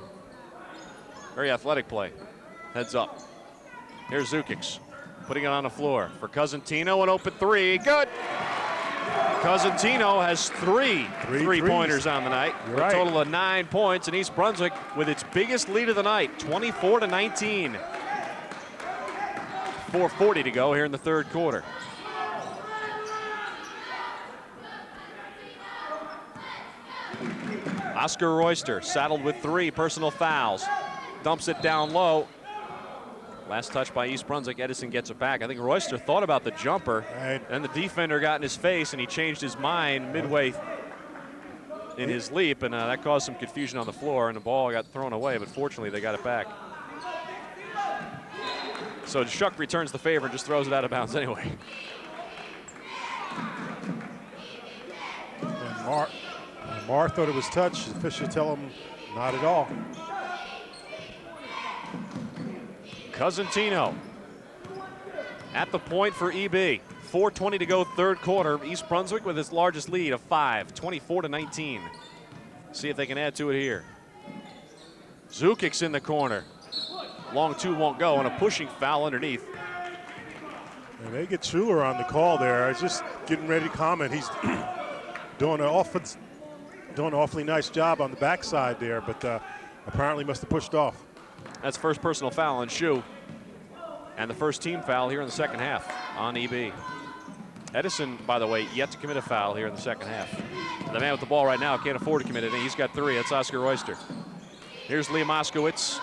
Very athletic play. Heads up. Here's Zukic putting it on the floor for Cosentino, an open 3. Good. Cosentino has three three-pointers on the night. You're A right. total of 9 points, and East Brunswick with its biggest lead of the night, 24-19. 4:40 to go here in the third quarter. Oscar Royster saddled with 3 personal fouls. Dumps it down low. Last touch by East Brunswick. Edison gets it back. I think Royster thought about the jumper, and the defender got in his face, and he changed his mind midway in his leap, and that caused some confusion on the floor, and the ball got thrown away, but fortunately they got it back. So Shuck returns the favor and just throws it out of bounds anyway. And Marr thought it was touch. The official tell him not at all. Cosentino. At the point for EB. 4:20 to go, third quarter. East Brunswick with its largest lead of 5, 24-19. See if they can add to it here. Zukic's in the corner. Long two won't go, and a pushing foul underneath. And they get Schuler on the call there. I was just getting ready to comment. He's doing an awfully nice job on the backside there, but apparently must have pushed off. That's first personal foul on Shu. And the first team foul here in the second half on EB. Edison, by the way, yet to commit a foul here in the second half. The man with the ball right now can't afford to commit it. He's got 3. That's Oscar Royster. Here's Lee Moskowitz.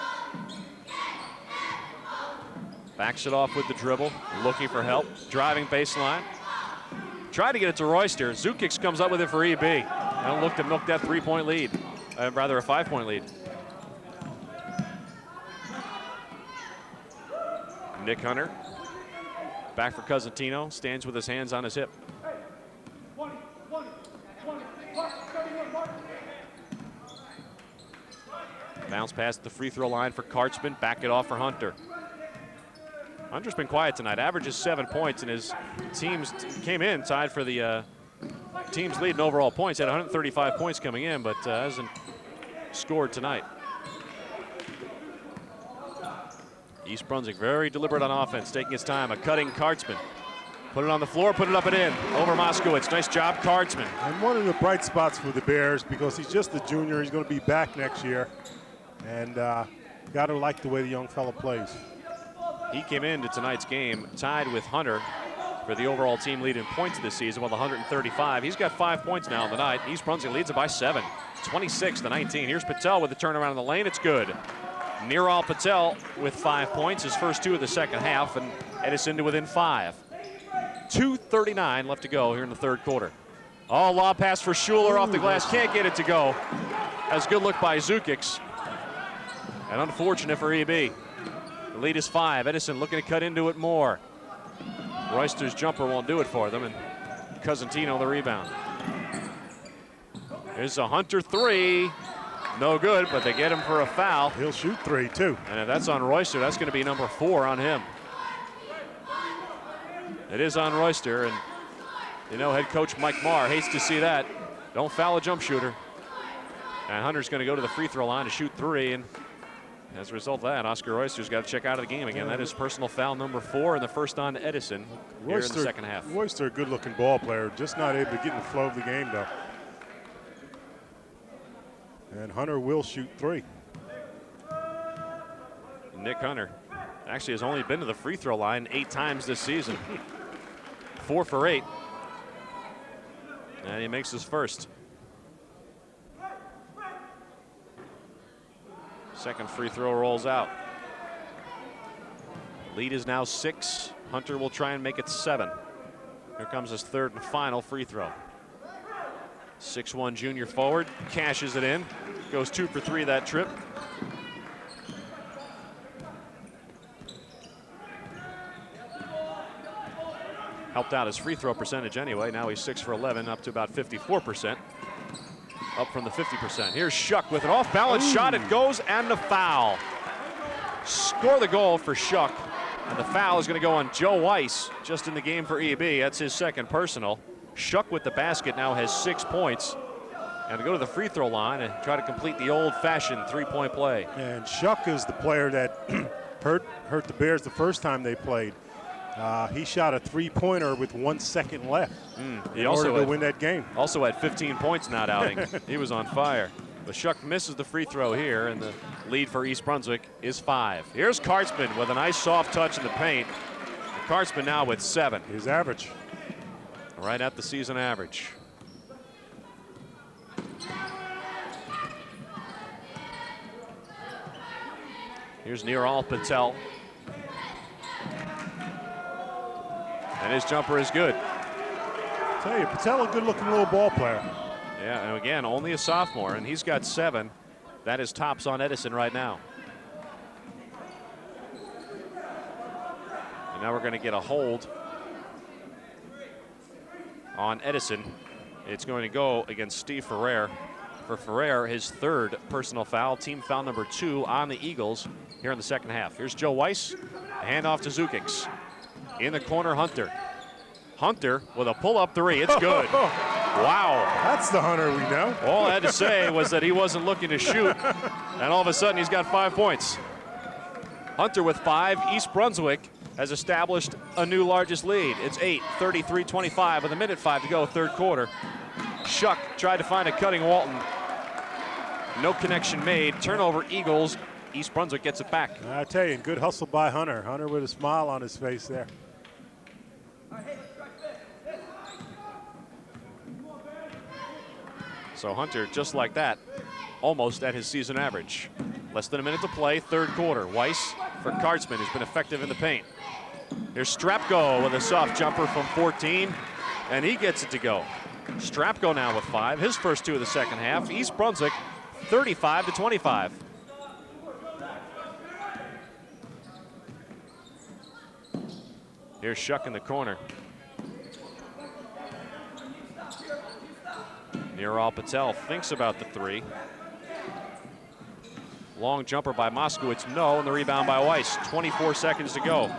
Backs it off with the dribble, looking for help. Driving baseline. Tried to get it to Royster. Zukix comes up with it for EB. And look to milk that 3-point lead. Rather a 5-point lead. Nick Hunter. Back for Cosentino. Stands with his hands on his hip. Bounce past the free throw line for Kartzman. Back it off for Hunter. Hunter's been quiet tonight. Averages 7 points, and his teams came in tied for the team's lead in overall points. Had 135 points coming in, but hasn't scored tonight. East Brunswick very deliberate on offense, taking his time. A cutting Kartzman. Put it on the floor, put it up and in. Over Moskowitz. Nice job, Kartzman. And one of the bright spots for the Bears, because he's just a junior, he's going to be back next year. And got to like the way the young fella plays. He came into tonight's game tied with Hunter for the overall team lead in points this season with 135. He's got 5 points now in the night. East Brunswick leads it by 7, 26-19. Here's Patel with the turnaround in the lane. It's good. Niral Patel with 5 points, his first 2 of the second half, and Edison to within 5. 2:39 left to go here in the third quarter. Oh, lob pass for Schuler off the glass. Can't get it to go. That's a good look by Zukix. And unfortunate for EB. The lead is 5. Edison looking to cut into it more. Royster's jumper won't do it for them, and Cosentino the rebound. Here's a Hunter 3. No good, but they get him for a foul. He'll shoot 3, too. And if that's on Royster, that's going to be number 4 on him. It is on Royster, and you know head coach Mike Marr hates to see that. Don't foul a jump shooter. And Hunter's going to go to the free throw line to shoot 3, and as a result of that, Oscar Royster's got to check out of the game again. That is personal foul number 4, and the first on Edison here in the second half. Royster, a good-looking ball player, just not able to get in the flow of the game, though. And Hunter will shoot 3. Nick Hunter actually has only been to the free throw line 8 times this season. 4 for 8. And he makes his first. Second free throw rolls out. Lead is now 6. Hunter will try and make it 7. Here comes his third and final free throw. 6'1" junior forward, cashes it in. Goes 2 for 3 that trip. Helped out his free throw percentage anyway. Now he's 6 for 11, up to about 54%. Up from the 50%. Here's Shuck with an off-balance shot. It goes, and the foul. Score the goal for Shuck. And the foul is going to go on Joe Weiss, just in the game for EB. That's his second personal. Shuck with the basket now has 6 points. And to go to the free throw line and try to complete the old-fashioned 3-point play. And Shuck is the player that hurt the Bears the first time they played. He shot a 3-pointer with 1 second left in order to win that game. Also had 15 points in that outing. He was on fire. But Shuck misses the free throw here, and the lead for East Brunswick is 5. Here's Kartzman with a nice soft touch in the paint. And Kartzman now with 7. His average. Right at the season average. Here's Niral Patel. And his jumper is good. I tell you, Patel, a good-looking little ball player. Yeah, and again, only a sophomore, and he's got 7. That is tops on Edison right now. And now we're going to get a hold on Edison. It's going to go against Steve Ferrer. For Ferrer, his 3rd personal foul, team foul number 2 on the Eagles here in the second half. Here's Joe Weiss, a handoff to Zukix. In the corner, Hunter. Hunter with a pull-up three. It's good. Wow. That's the Hunter we know. All I had to say was that he wasn't looking to shoot, and all of a sudden he's got 5 points. Hunter with 5. East Brunswick has established a new largest lead. It's 8, 33-25 with 1:05 to go, third quarter. Shuck tried to find a cutting Walton. No connection made. Turnover, Eagles. East Brunswick gets it back. I tell you, good hustle by Hunter. Hunter with a smile on his face there. So Hunter, just like that, almost at his season average. Less than a minute to play, third quarter. Weiss for Kartzman, who's been effective in the paint. Here's Strapko with a soft jumper from 14, and he gets it to go. Strapko now with 5, his first 2 of the second half. East Brunswick, 35-25. Here's Shuck in the corner. Niral Patel thinks about the 3. Long jumper by Moskowitz, no, and the rebound by Weiss. 24 seconds to go.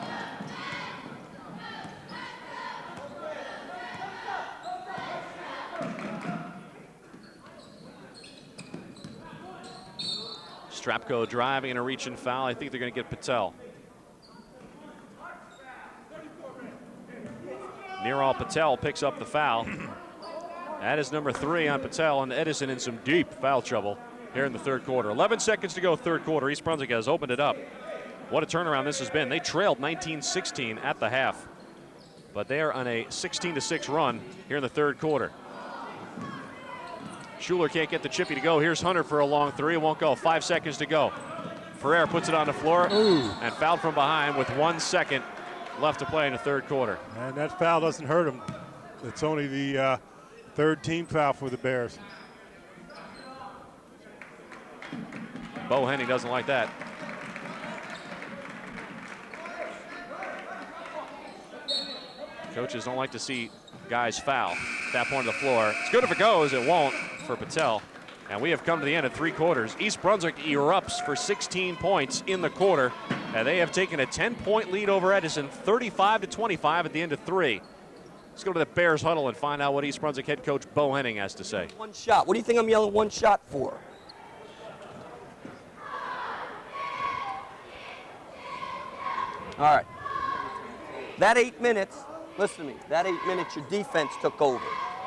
Strapko driving and a reach and foul. I think they're going to get Patel. Niral Patel picks up the foul. That is number 3 on Patel, and Edison in some deep foul trouble here in the third quarter. 11 seconds to go, third quarter. East Brunswick has opened it up. What a turnaround this has been. They trailed 19-16 at the half, but they are on a 16-6 run here in the third quarter. Schuler can't get the chippy to go. Here's Hunter for a long 3. It won't go. 5 seconds to go. Ferrer puts it on the floor and fouled from behind with 1 second left to play in the third quarter. And that foul doesn't hurt him. It's only the third team foul for the Bears. Bo Henning doesn't like that. Coaches don't like to see guys foul at that point of the floor. It's good if it goes. It won't for Patel. And we have come to the end of 3 quarters. East Brunswick erupts for 16 points in the quarter. And they have taken a 10-point lead over Edison, 35-25 at the end of 3. Let's go to the Bears huddle and find out what East Brunswick head coach Bo Henning has to say. 1 shot. What do you think I'm yelling 1 shot for? All right. That 8 minutes, listen to me, that 8 minutes your defense took over.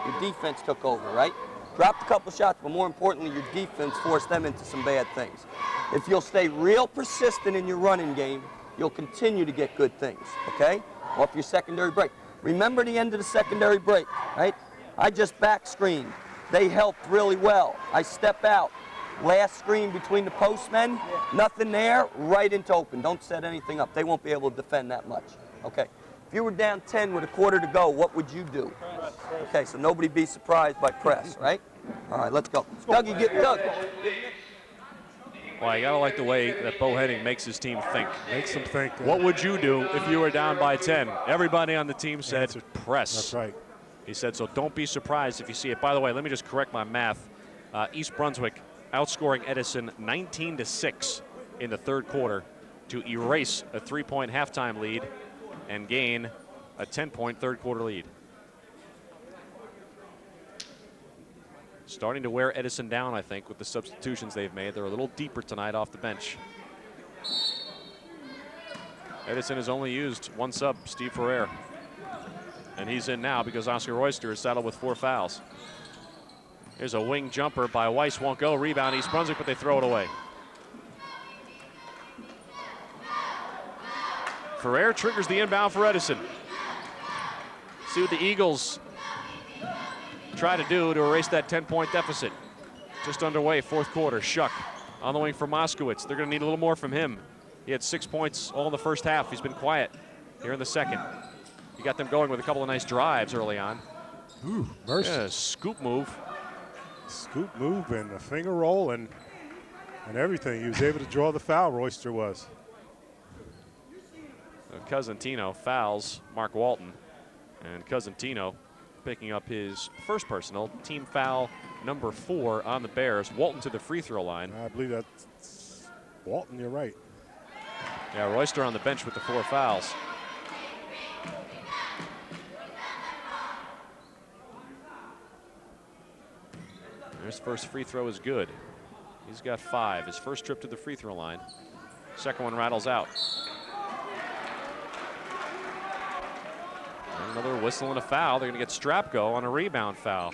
Your defense took over, right? Dropped a couple shots, but more importantly, your defense forced them into some bad things. If you'll stay real persistent in your running game, you'll continue to get good things, okay? Off your secondary break. Remember the end of the secondary break, right? I just back screened. They helped really well. I step out. Last screen between the postmen, nothing there, right into open. Don't set anything up. They won't be able to defend that much, okay? If you were down 10 with a quarter to go, what would you do? Okay, so nobody be surprised by press, right? All right, let's go. Dougie, get Doug. Well, I gotta like the way that Bo Henning makes his team think. Makes them think. What would you do if you were down by 10? Everybody on the team said press. That's right. He said, so don't be surprised if you see it. By the way, let me just correct my math. East Brunswick outscoring Edison 19-6 in the third quarter to erase a 3-point halftime lead and gain a 10-point third quarter lead. Starting to wear Edison down, I think, with the substitutions they've made. They're a little deeper tonight off the bench. Edison has only used 1 sub, Steve Ferrer. And he's in now because Oscar Royster is saddled with 4 fouls. Here's a wing jumper by Weiss, won't go. Rebound East Brunswick, but they throw it away. Ferrer triggers the inbound for Edison. See what the Eagles try to do to erase that 10-point deficit. Just underway, fourth quarter. Shuck on the wing for Moskowitz. They're going to need a little more from him. He had 6 points all in the first half. He's been quiet here in the second. He got them going with a couple of nice drives early on. Ooh, mercy. Yeah, scoop move. Scoop move and a finger roll and everything. He was able to draw the foul, Royster was. Cosentino fouls Mark Walton. And Cosentino picking up his first personal, team foul number 4 on the Bears. Walton to the free throw line. I believe that's Walton, you're right. Yeah, Royster on the bench with the 4 fouls. His first free throw is good. He's got 5. His first trip to the free throw line. Second one rattles out. And another whistle and a foul. They're going to get Strapko on a rebound foul.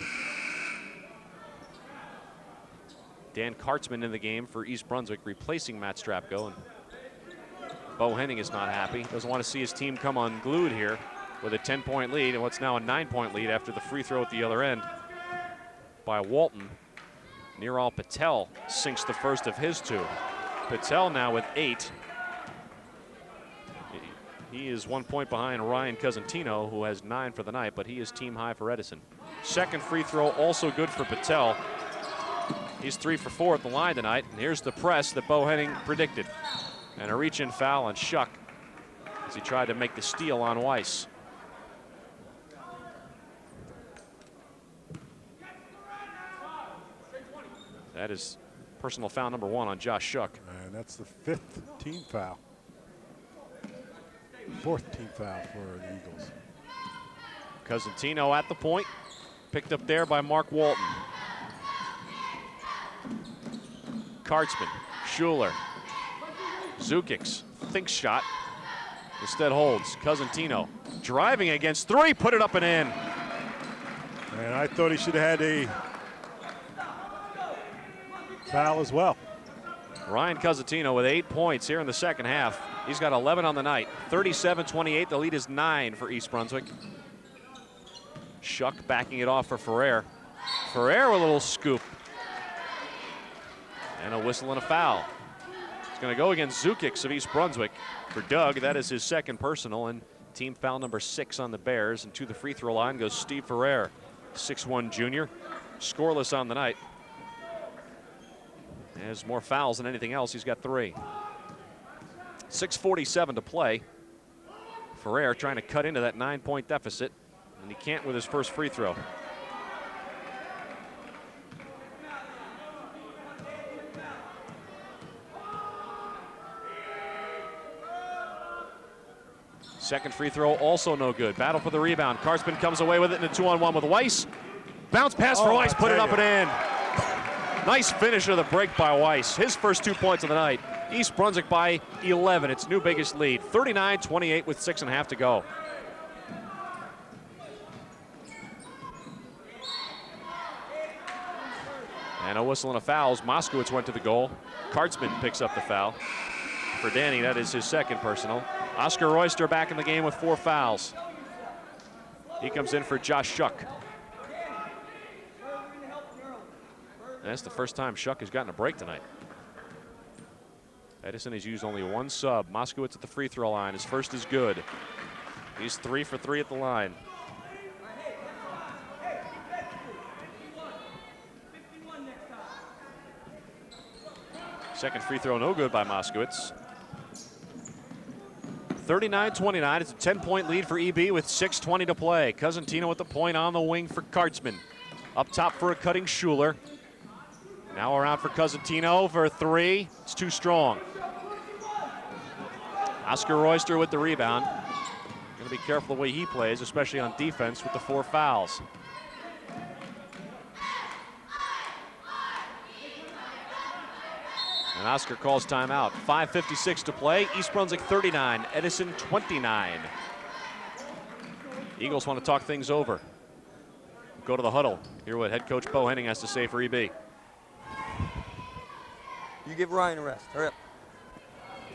Dan Kartzman in the game for East Brunswick, replacing Matt Strapko. And Bo Henning is not happy. Doesn't want to see his team come unglued here with a 10-point lead and what's now a 9-point lead after the free throw at the other end by Walton. Niral Patel sinks the first of his 2. Patel now with 8. He is 1 point behind Ryan Cosentino, who has 9 for the night, but he is team high for Edison. Second free throw also good for Patel. He's 3 for 4 at the line tonight. And here's the press that Bo Henning predicted. And a reach-in foul on Shuck as he tried to make the steal on Weiss. That is personal foul number 1 on Josh Shuck. And that's the 5th team foul. 4th team foul for the Eagles. Cosentino at the point, picked up there by Mark Walton. Kartzman, Schuler, Zukic, thinks shot, instead holds. Cosentino driving against 3, put it up and in. And I thought he should have had a foul as well. Ryan Cosentino with 8 points here in the second half. He's got 11 on the night. 37-28. The lead is 9 for East Brunswick. Shuck backing it off for Ferrer. Ferrer with a little scoop. And a whistle and a foul. It's going to go against Zukic of East Brunswick. For Doug, that is his second personal, and team foul number 6 on the Bears. And to the free throw line goes Steve Ferrer, 6'1" junior, scoreless on the night. Has more fouls than anything else. He's got 3. 6:47 to play. Ferrer trying to cut into that 9-point deficit, and he can't with his first free throw. Second free throw also no good. Battle for the rebound. Kartzman comes away with it in a 2-on-1 with Weiss. Bounce pass for Weiss, put it up and in. Nice finish of the break by Weiss. His first 2 points of the night. East Brunswick by 11, its new biggest lead. 39-28 with 6.5 to go. And a whistle and a foul as Moskowitz went to the goal. Kartzman picks up the foul. For Danny, that is his second personal. Oscar Royster back in the game with 4 fouls. He comes in for Josh Shuck. That's the first time Shuck has gotten a break tonight. Edison has used only 1 sub. Moskowitz at the free throw line. His first is good. He's 3 for 3 at the line. Second free throw no good by Moskowitz. 39-29. It's a 10-point lead for EB with 6:20 to play. Cosentino with the point on the wing for Kartzman. Up top for a cutting Schuler. Now around for Cosentino for a 3. It's too strong. Oscar Royster with the rebound. Going to be careful the way he plays, especially on defense with the 4 fouls. And Oscar calls timeout. 5:56 to play. East Brunswick 39, Edison 29. Eagles want to talk things over. Go to the huddle. Hear what head coach Bo Henning has to say for EB. You give Ryan a rest. Hurry up.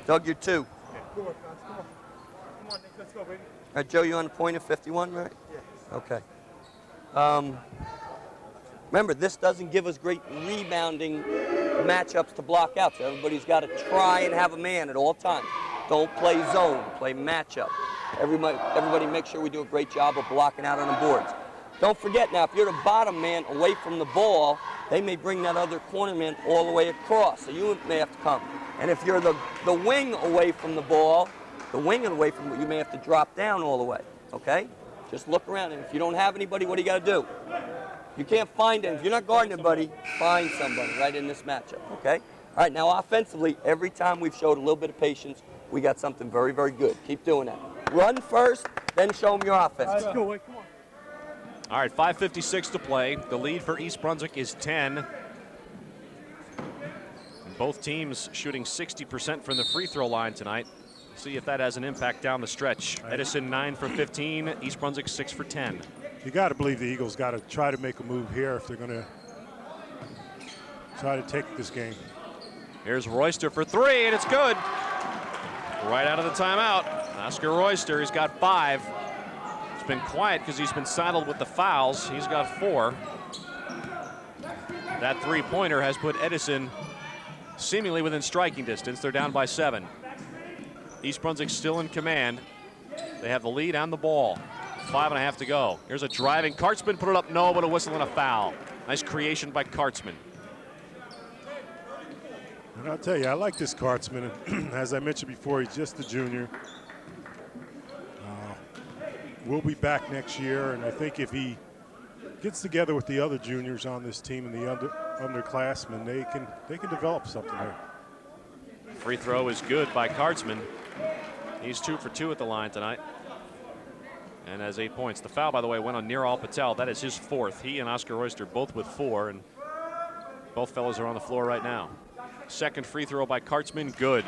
Doug, you're 2. Come on, guys. Come on. Come on, Nick. Let's go, baby. All right, Joe, you on the point of 51, right? Yeah. Okay. Remember, this doesn't give us great rebounding matchups to block out. So everybody's got to try and have a man at all times. Don't play zone. Play matchup. Everybody make sure we do a great job of blocking out on the boards. Don't forget now, if you're the bottom man away from the ball, they may bring that other corner man all the way across. So you may have to come. And if you're the wing away from the ball, you may have to drop down all the way. Okay? Just look around, and if you don't have anybody, what do you got to do? You can't find it. If you're not guarding anybody, find somebody right in this matchup. Okay? All right, now offensively, every time we've showed a little bit of patience, we got something very, very good. Keep doing that. Run first, then show them your offense. Let's go, wait, come on. All right, 5:56 to play. The lead for East Brunswick is 10. And both teams shooting 60% from the free throw line tonight. See if that has an impact down the stretch. Edison 9 for 15, East Brunswick 6 for 10. You got to believe the Eagles got to try to make a move here if they're going to try to take this game. Here's Royster for 3, and it's good. Right out of the timeout. Oscar Royster, he's got 5. It's been quiet because he's been saddled with the fouls. He's got 4. That three-pointer has put Edison seemingly within striking distance. They're down by 7. East Brunswick still in command. They have the lead and the ball. 5.5 to go. Here's a driving. Kartzman put it up, no, but a whistle and a foul. Nice creation by Kartzman. And I'll tell you, I like this Kartzman. As I mentioned before, he's just a junior. We'll be back next year, and I think if he gets together with the other juniors on this team and the underclassmen, they can develop something there. Free throw is good by Kartzman. He's 2 for 2 at the line tonight and has 8 points. The foul, by the way, went on Nirmal Patel. That is his 4th. He and Oscar Royster both with 4, and both fellows are on the floor right now. Second free throw by Kartzman, good,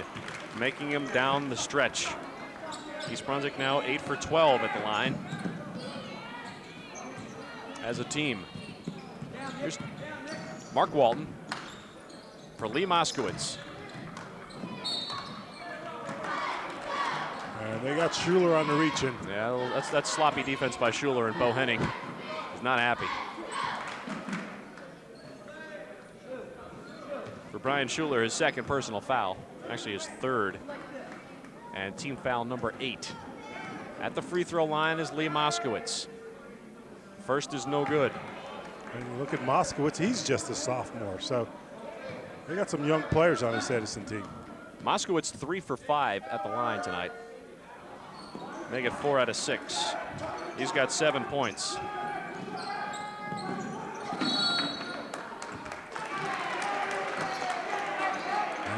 making him down the stretch. East Brunswick now 8 for 12 at the line as a team. Here's Mark Walton for Lee Moskowitz. And they got Schuler on the reach-in. Yeah, that's sloppy defense by Schuler, and Bo Henning is not happy. For Brian Schuler, his 2nd personal foul, actually his 3rd, and team foul number 8. At the free throw line is Lee Moskowitz. First is no good. And you look at Moskowitz, he's just a sophomore, so they got some young players on this Edison team. Moskowitz 3 for 5 at the line tonight. Make it 4 out of 6. He's got 7 points.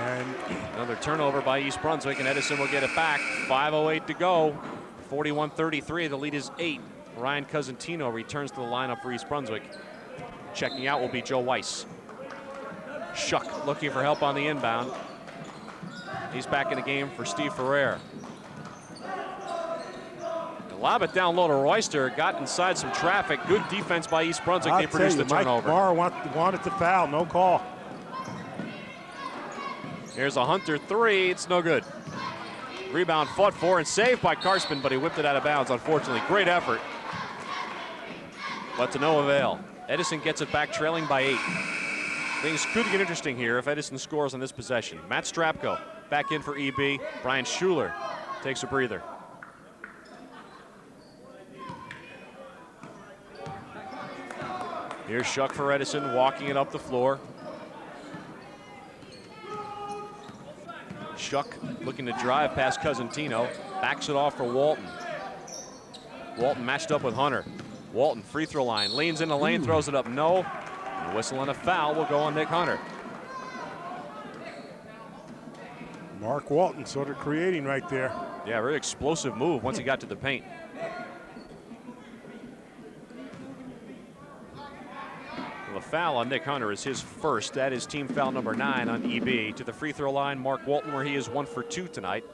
And another turnover by East Brunswick, and Edison will get it back. 5:08 to go. 41-33. The lead is 8. Ryan Cosentino returns to the lineup for East Brunswick. Checking out will be Joe Weiss. Shuck looking for help on the inbound. He's back in the game for Steve Ferrer. Lob it down low to Royster. Got inside some traffic. Good defense by East Brunswick. They produced the turnover. Mike Barr wanted to foul. No call. Here's a Hunter 3. It's no good. Rebound fought for and saved by Kartzman, but he whipped it out of bounds, unfortunately. Great effort, but to no avail. Edison gets it back, trailing by 8. Things could get interesting here if Edison scores on this possession. Matt Strapko back in for EB. Brian Schuler takes a breather. Here's Shuck for Edison, walking it up the floor. Shuck looking to drive past Cosentino, backs it off for Walton. Walton matched up with Hunter. Walton, free throw line, leans in the lane, throws it up, no. And a whistle and a foul will go on Nick Hunter. Mark Walton sort of creating right there. Yeah, very explosive move once he got to the paint. The foul on Nick Hunter is his 1st. That is team foul number 9 on EB. To the free throw line, Mark Walton, where he is 1 for 2 tonight.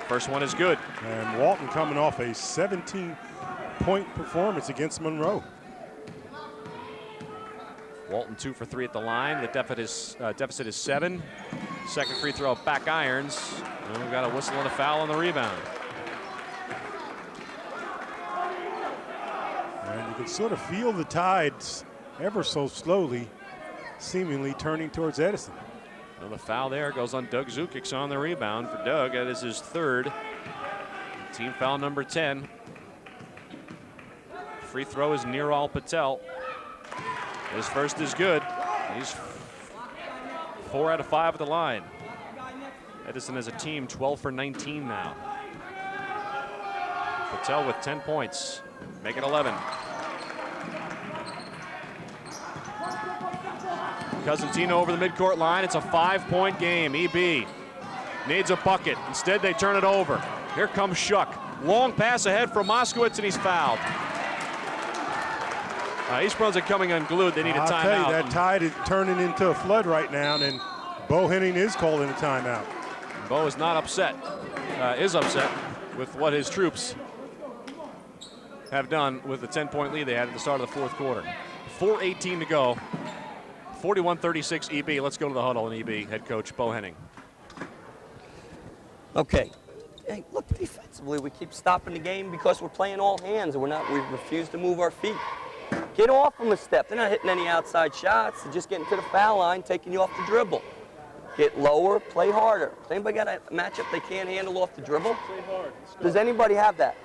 First one is good. And Walton coming off a 17-point performance against Monroe. Walton 2 for 3 at the line. The deficit is 7. Second free throw, back irons. And we've got a whistle and a foul on the rebound. And you can sort of feel the tides ever so slowly, seemingly turning towards Edison. Well, the foul there goes on Doug Zukic on the rebound for Doug. That is his 3rd. Team foul number 10. Free throw is Nirmal Patel. His 1st is good. He's 4 out of 5 at the line. Edison as a team 12 for 19 now. Patel with 10 points. Make it 11. Cosentino over the midcourt line. It's a 5-point game. EB needs a bucket. Instead, they turn it over. Here comes Shuck. Long pass ahead from Moskowitz, and he's fouled. East Brunswick coming unglued. They need a timeout. I'll tell you, that tide is turning into a flood right now, and Bo Henning is calling a timeout. Bo is not upset, is upset with what his troops have done with the 10-point lead they had at the start of the fourth quarter. 4:18 to go. 41-36 EB. Let's go to the huddle and EB head coach Bo Henning. Okay. Hey, look, defensively, we keep stopping the game because we're playing all hands and we refuse to move our feet. Get off them a step. They're not hitting any outside shots. They're just getting to the foul line, taking you off the dribble. Get lower, play harder. Has anybody got a matchup they can't handle off the dribble? Play hard. Does anybody have that?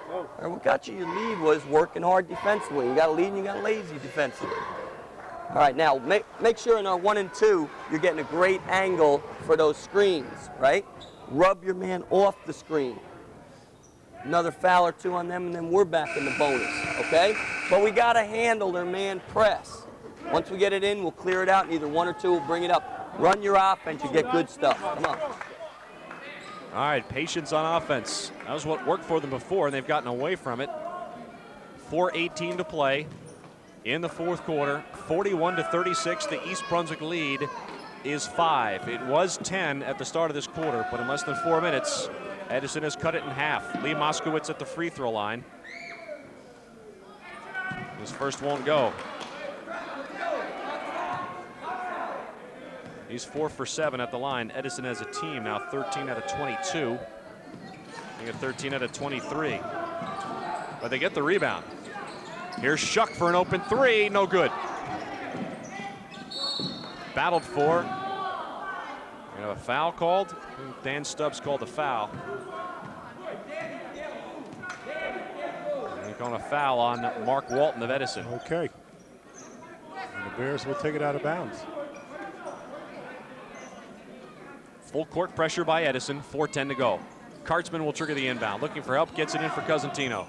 No. All right, what got you your lead was working hard defensively. You got a lead and you got lazy defensively. All right, now make sure in our 1 and 2, you're getting a great angle for those screens, right? Rub your man off the screen. Another foul or 2 on them, and then we're back in the bonus, okay? But we got to handle their man press. Once we get it in, we'll clear it out, and either 1 or 2 will bring it up. Run your offense, you get good stuff. Come on. All right, patience on offense. That was what worked for them before, and they've gotten away from it. 4:18 to play in the fourth quarter. 41-36, the East Brunswick lead is 5. It was 10 at the start of this quarter, but in less than 4 minutes, Edison has cut it in half. Lee Moskowitz at the free throw line. His first won't go. He's 4 for 7 at the line. Edison as a team now 13 out of 22. They get 13 out of 23. But they get the rebound. Here's Shuck for an open 3, no good. Battled for. We have a foul called. Dan Stubbs called a foul. And he's calling a foul on Mark Walton of Edison. Okay. And the Bears will take it out of bounds. Full court pressure by Edison, 4:10 to go. Kartzman will trigger the inbound, looking for help, gets it in for Cosentino.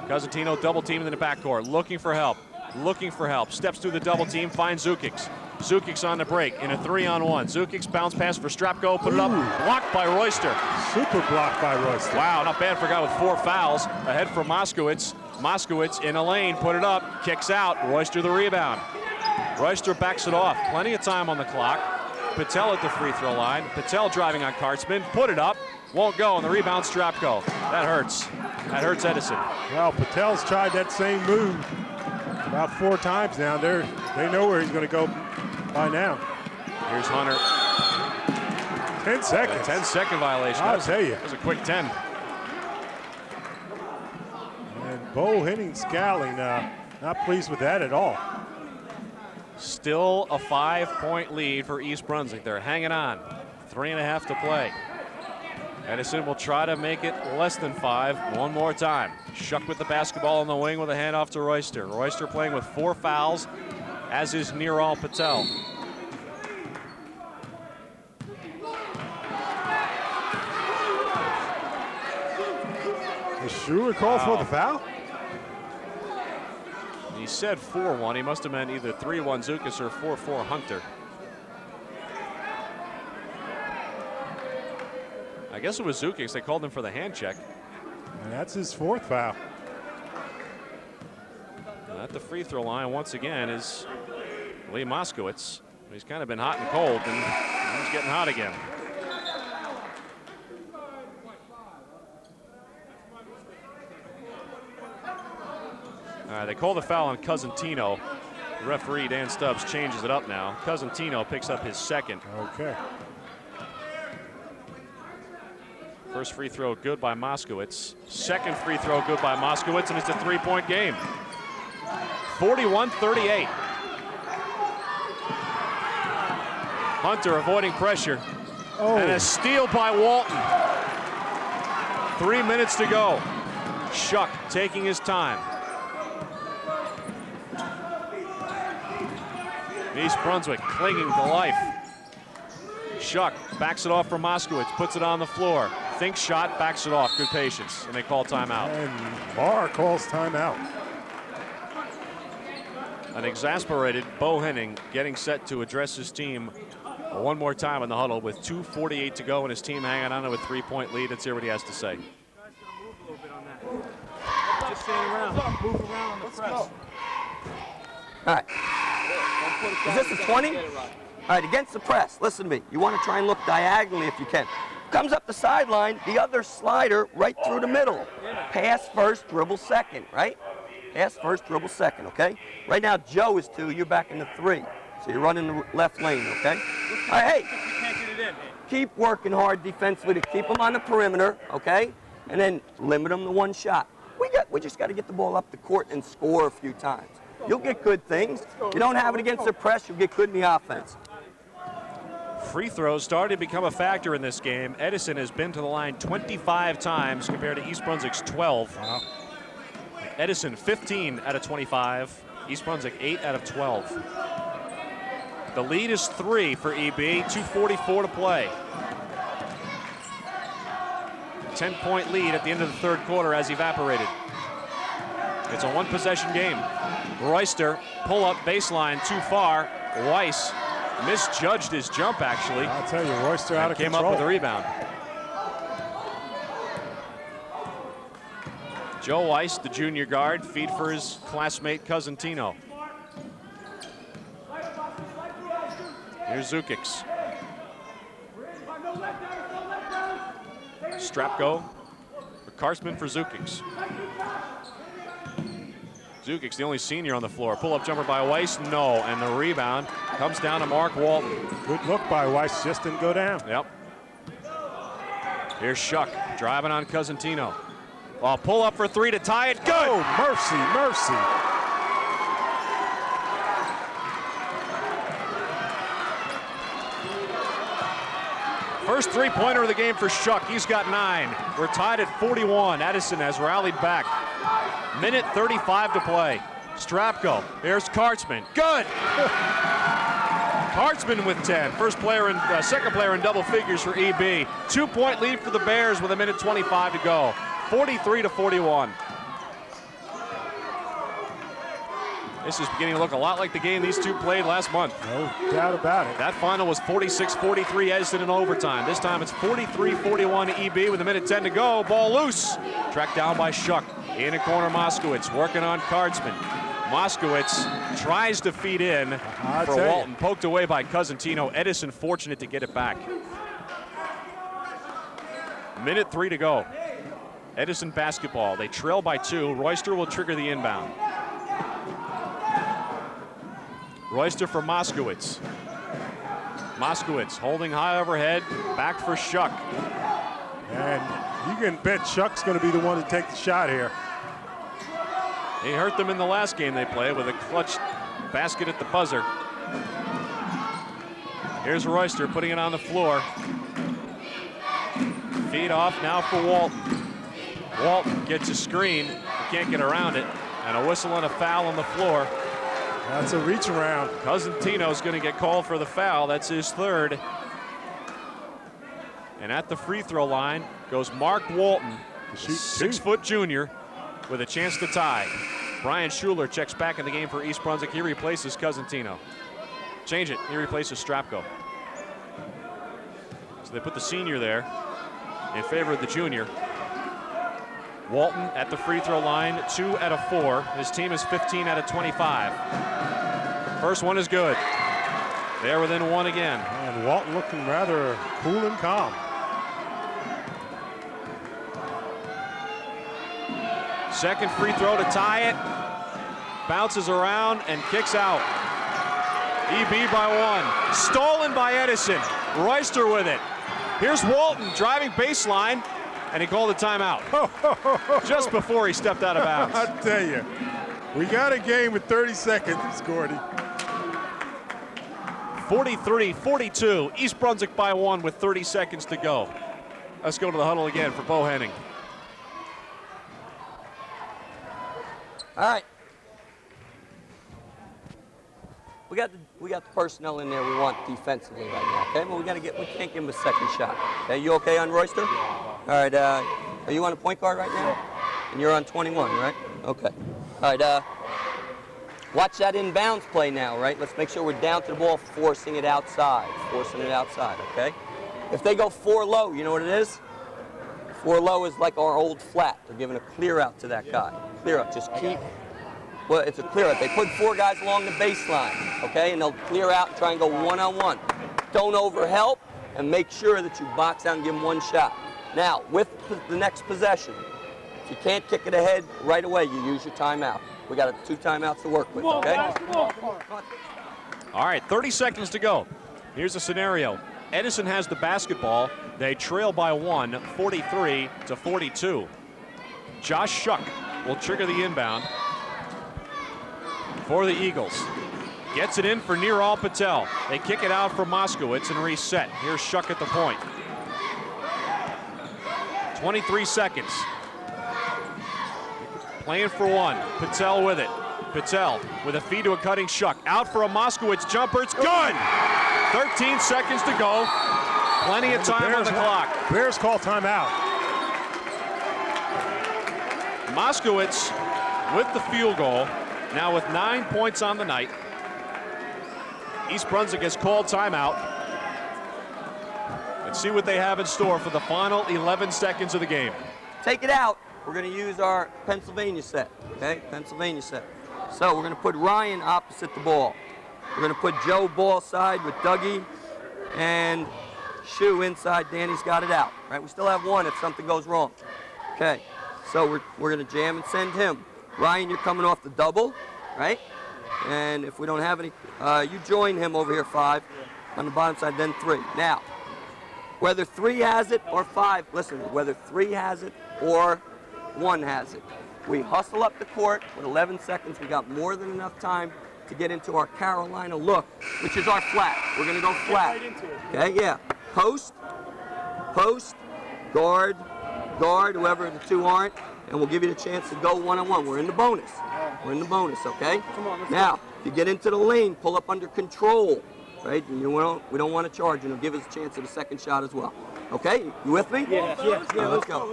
Cosentino double teamed in the backcourt, looking for help, steps through the double team, finds Zukic. Zukic on the break in a 3-on-1. Zukic bounce pass for Strapko, put it up, blocked by Royster. Super blocked by Royster. Wow, not bad for a guy with 4 fouls. Ahead for Moskowitz. Moskowitz in a lane, put it up, kicks out, Royster the rebound. Royster backs it off, plenty of time on the clock. Patel at the free throw line. Patel driving on Kartzman, put it up, won't go, and the rebound Strapko. That hurts. That hurts Edison. Well, Patel's tried that same move about 4 times now. They know where he's going to go by now. Here's Hunter. 10 seconds. 10-second violation. I'll tell you. That was a quick 10. And Bo Henning scowling, not pleased with that at all. Still a 5-point lead for East Brunswick. They're hanging on. 3.5 to play. Edison will try to make it less than 5 one more time. Shuck with the basketball on the wing with a handoff to Royster. Royster playing with 4 fouls, as is Neeral Patel. Is Schuler called for the foul? He said 4-1. He must have meant either 3-1 Zukas or 4-4 Hunter. I guess it was Zukic. They called him for the hand check. And that's his 4th foul. And at the free throw line once again is Lee Moskowitz. He's kind of been hot and cold, and he's getting hot again. All right, they call the foul on Cosentino. The referee, Dan Stubbs, changes it up now. Cosentino picks up his 2nd. Okay. First free throw good by Moskowitz. 2nd free throw good by Moskowitz, and it's a 3-point game. 41-38. Hunter avoiding pressure. Oh. And a steal by Walton. 3 minutes to go. Shuck taking his time. East Brunswick clinging to life. Shuck backs it off from Moskowitz, puts it on the floor. Thinks shot, backs it off. Good patience, and they call timeout. And Barr calls timeout. An exasperated Bo Henning getting set to address his team one more time in the huddle with 2:48 to go and his team hanging on to a 3-point lead. Let's hear what he has to say. You guys gotta move a little bit on that. Just stand around. Move around on the press. All right. Is this a 20? All right, against the press, listen to me. You want to try and look diagonally if you can. Comes up the sideline, the other slider right through the middle. Pass first, dribble second, right? Pass first, dribble second, okay? Right now, Joe is 2, you're back in the 3. So you're running the left lane, okay? All right, hey, keep working hard defensively to keep them on the perimeter, okay? And then limit them to 1 shot. We just got to get the ball up the court and score a few times. You'll get good things. You don't have it against the press, you'll get good in the offense. Free throws started to become a factor in this game. Edison has been to the line 25 times compared to East Brunswick's 12. Wow. Edison 15 out of 25. East Brunswick 8 out of 12. The lead is 3 for EB, 2:44 to play. 10-point lead at the end of the 3rd quarter has evaporated. It's a 1-possession game. Royster, pull up baseline too far. Weiss misjudged his jump, actually. I'll tell you, Royster out of came control. up with a rebound. Joe Weiss, the junior guard, feed for his classmate Cosentino. Here's Zukic. Strapko for Karsman for Zukic. Zukic, the only senior on the floor. Pull-up jumper by Weiss, no, and the rebound comes down to Mark Walton. Good look by Weiss, just didn't go down. Yep. Here's Shuck driving on Cosentino. Well, pull up for 3 to tie it. Good. Oh, mercy, mercy. First 3-pointer of the game for Shuck. He's got 9. We're tied at 41. Edison has rallied back. Minute 35 to play. Strapko. Here's Kartsman. Good. Kartsman with 10. Second player in double figures for EB. 2-point lead for the Bears with a minute 25 to go. 43 to 41. This is beginning to look a lot like the game these two played last month. No doubt about it. That final was 46-43 Edison in overtime. This time it's 43-41 EB with a minute 10 to go. Ball loose. Tracked down by Shuck. In a corner, Moskowitz working on Kartsman. Moskowitz tries to feed in for Walton. Poked away by Cosentino. Edison fortunate to get it back. Minute 3 to go. Edison basketball. They trail by 2. Royster will trigger the inbound. Royster for Moskowitz. Moskowitz holding high overhead. Back for Shuck. And you can bet Shuck's going to be the one to take the shot here. He hurt them in the last game they played with a clutch basket at the buzzer. Here's Royster putting it on the floor. Feed off now for Walton. Walton gets a screen, can't get around it, and a whistle and a foul on the floor. That's a reach around. Cosentino's going to get called for the foul. That's his 3rd. And at the free throw line goes Mark Walton, 6-foot junior, with a chance to tie. Brian Schuler checks back in the game for East Brunswick. He replaces Cosentino. Change it. He replaces Strapko. So they put the senior there in favor of the junior. Walton at the free throw line, 2 out of 4. His team is 15 out of 25. First one is good. They're within 1 again. And Walton looking rather cool and calm. Second free throw to tie it. Bounces around and kicks out. EB by 1. Stolen by Edison. Royster with it. Here's Walton driving baseline, and he called a timeout just before he stepped out of bounds. I tell you, we got a game with 30 seconds, Gordy. 43-42. East Brunswick by 1 with 30 seconds to go. Let's go to the huddle again for Bo Henning. All right. We got the personnel in there we want defensively right now, okay? But we can't give him a second shot. Okay, you okay on Royster? All right, are you on a point guard right now? And you're on 21, right? Okay. All right, watch that inbounds play now, right? Let's make sure we're down to the ball, forcing it outside, okay? If they go 4 low, you know what it is? 4 low is like our old flat. They're giving a clear out to that guy. Clear out, just keep Well, it's a clear out. They put 4 guys along the baseline, okay? And they'll clear out and try and go one-on-one. Don't overhelp, and make sure that you box out and give them 1 shot. Now, with the next possession, if you can't kick it ahead right away, you use your timeout. We got 2 timeouts to work with, okay? All right, 30 seconds to go. Here's the scenario. Edison has the basketball. They trail by 1, 43-42. Josh Shuck will trigger the inbound for the Eagles. Gets it in for Niraj Patel. They kick it out for Moskowitz and reset. Here's Shuck at the point. 23 seconds. Playing for 1. Patel with it. Patel with a feed to a cutting Shuck. Out for a Moskowitz jumper. It's good! 13 seconds to go. Plenty of time on the clock. Bears call timeout. Moskowitz with the field goal. Now with 9 points on the night. East Brunswick has called timeout. Let's see what they have in store for the final 11 seconds of the game. Take it out. We're going to use our Pennsylvania set, okay? Pennsylvania set. So we're going to put Ryan opposite the ball. We're going to put Joe ball side with Dougie and Shu inside. Danny's got it out, right? We still have 1 if something goes wrong. Okay, so we're going to jam and send him. Ryan, you're coming off the double, right? And if we don't have any, you join him over here 5 on the bottom side, then 3. Now, whether 3 has it or 5, listen, whether 3 has it or 1 has it, we hustle up the court with 11 seconds. We got more than enough time to get into our Carolina look, which is our flat. We're going to go flat. Okay, yeah. Post, guard, whoever the 2 aren't, and we'll give you the chance to go one-on-one. We're in the bonus. We're in the bonus, okay? Now, if you get into the lane, pull up under control, right? And we don't want to charge, and it'll give us a chance at a second shot as well. Okay, you with me? Yeah, let's go.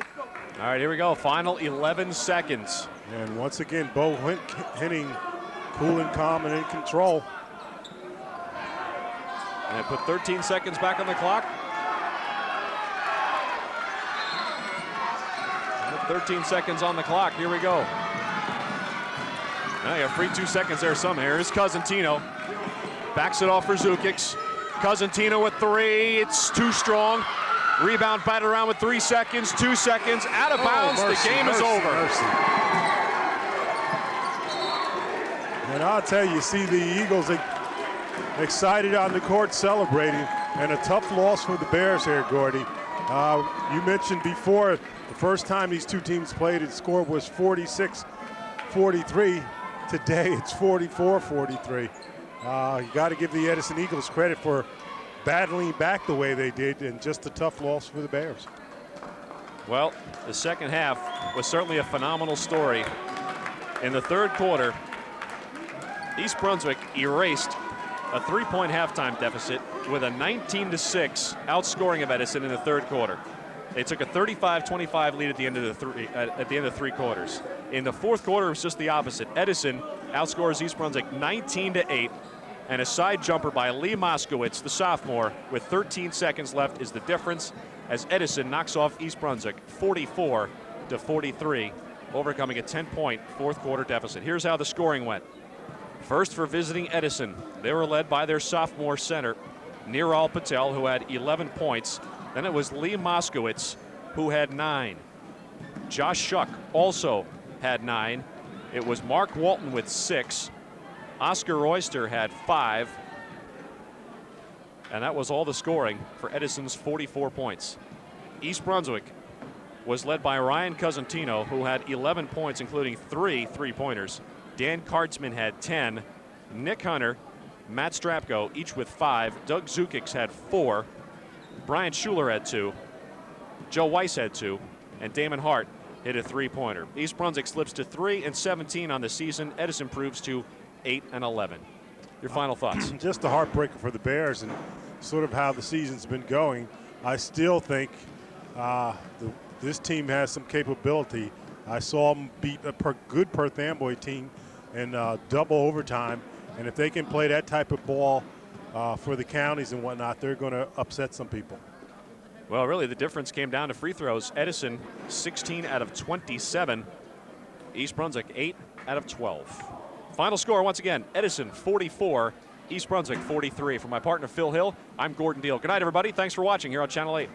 All right, here we go. Final 11 seconds. And once again, Bo Henning cool and calm and in control. And put 13 seconds back on the clock. 13 seconds on the clock. Here we go. Now you have free 2 seconds there somehow. Here's Cosentino. Backs it off for Zukic. Cosentino with 3. It's too strong. Rebound batted around with 3 seconds. 2 seconds. Out of bounds. Mercy, the game is over. Mercy. And I'll tell you, see the Eagles excited on the court celebrating, and a tough loss for the Bears here, Gordy. You mentioned before, the first time these 2 teams played, the score was 46-43. Today, it's 44-43. You got to give the Edison Eagles credit for battling back the way they did, and just a tough loss for the Bears. Well, the second half was certainly a phenomenal story. In the third quarter, East Brunswick erased a 3-point halftime deficit with a 19-6 outscoring of Edison in the third quarter. They took a 35-25 lead at the end of the 3 quarters. In the fourth quarter, it was just the opposite. Edison outscores East Brunswick 19-8, and a side jumper by Lee Moskowitz, the sophomore, with 13 seconds left is the difference, as Edison knocks off East Brunswick 44-43, overcoming a 10-point fourth quarter deficit. Here's how the scoring went. First for visiting Edison, they were led by their sophomore center, Niraj Patel, who had 11 points. Then it was Lee Moskowitz, who had 9. Josh Shuck also had 9. It was Mark Walton with 6. Oscar Royster had 5. And that was all the scoring for Edison's 44 points. East Brunswick was led by Ryan Cosentino, who had 11 points, including 3 3-pointers. Dan Kartzman had 10. Nick Hunter, Matt Strapko, each with 5. Doug Zukic had 4. Brian Schuler had 2. Joe Weiss had 2. And Damon Hart hit a 3-pointer. East Brunswick slips to 3-17 on the season. Edison improves to 8-11. Your final thoughts? Just a heartbreaker for the Bears and sort of how the season's been going. I still think this team has some capability. I saw them beat a good Perth Amboy team in double overtime, and if they can play that type of ball for the counties and whatnot, they're going to upset some people. Well, really, the difference came down to free throws. Edison, 16 out of 27. East Brunswick, 8 out of 12. Final score, once again, Edison 44, East Brunswick 43. For my partner Phil Hill, I'm Gordon Deal. Good night, everybody. Thanks for watching here on Channel 8.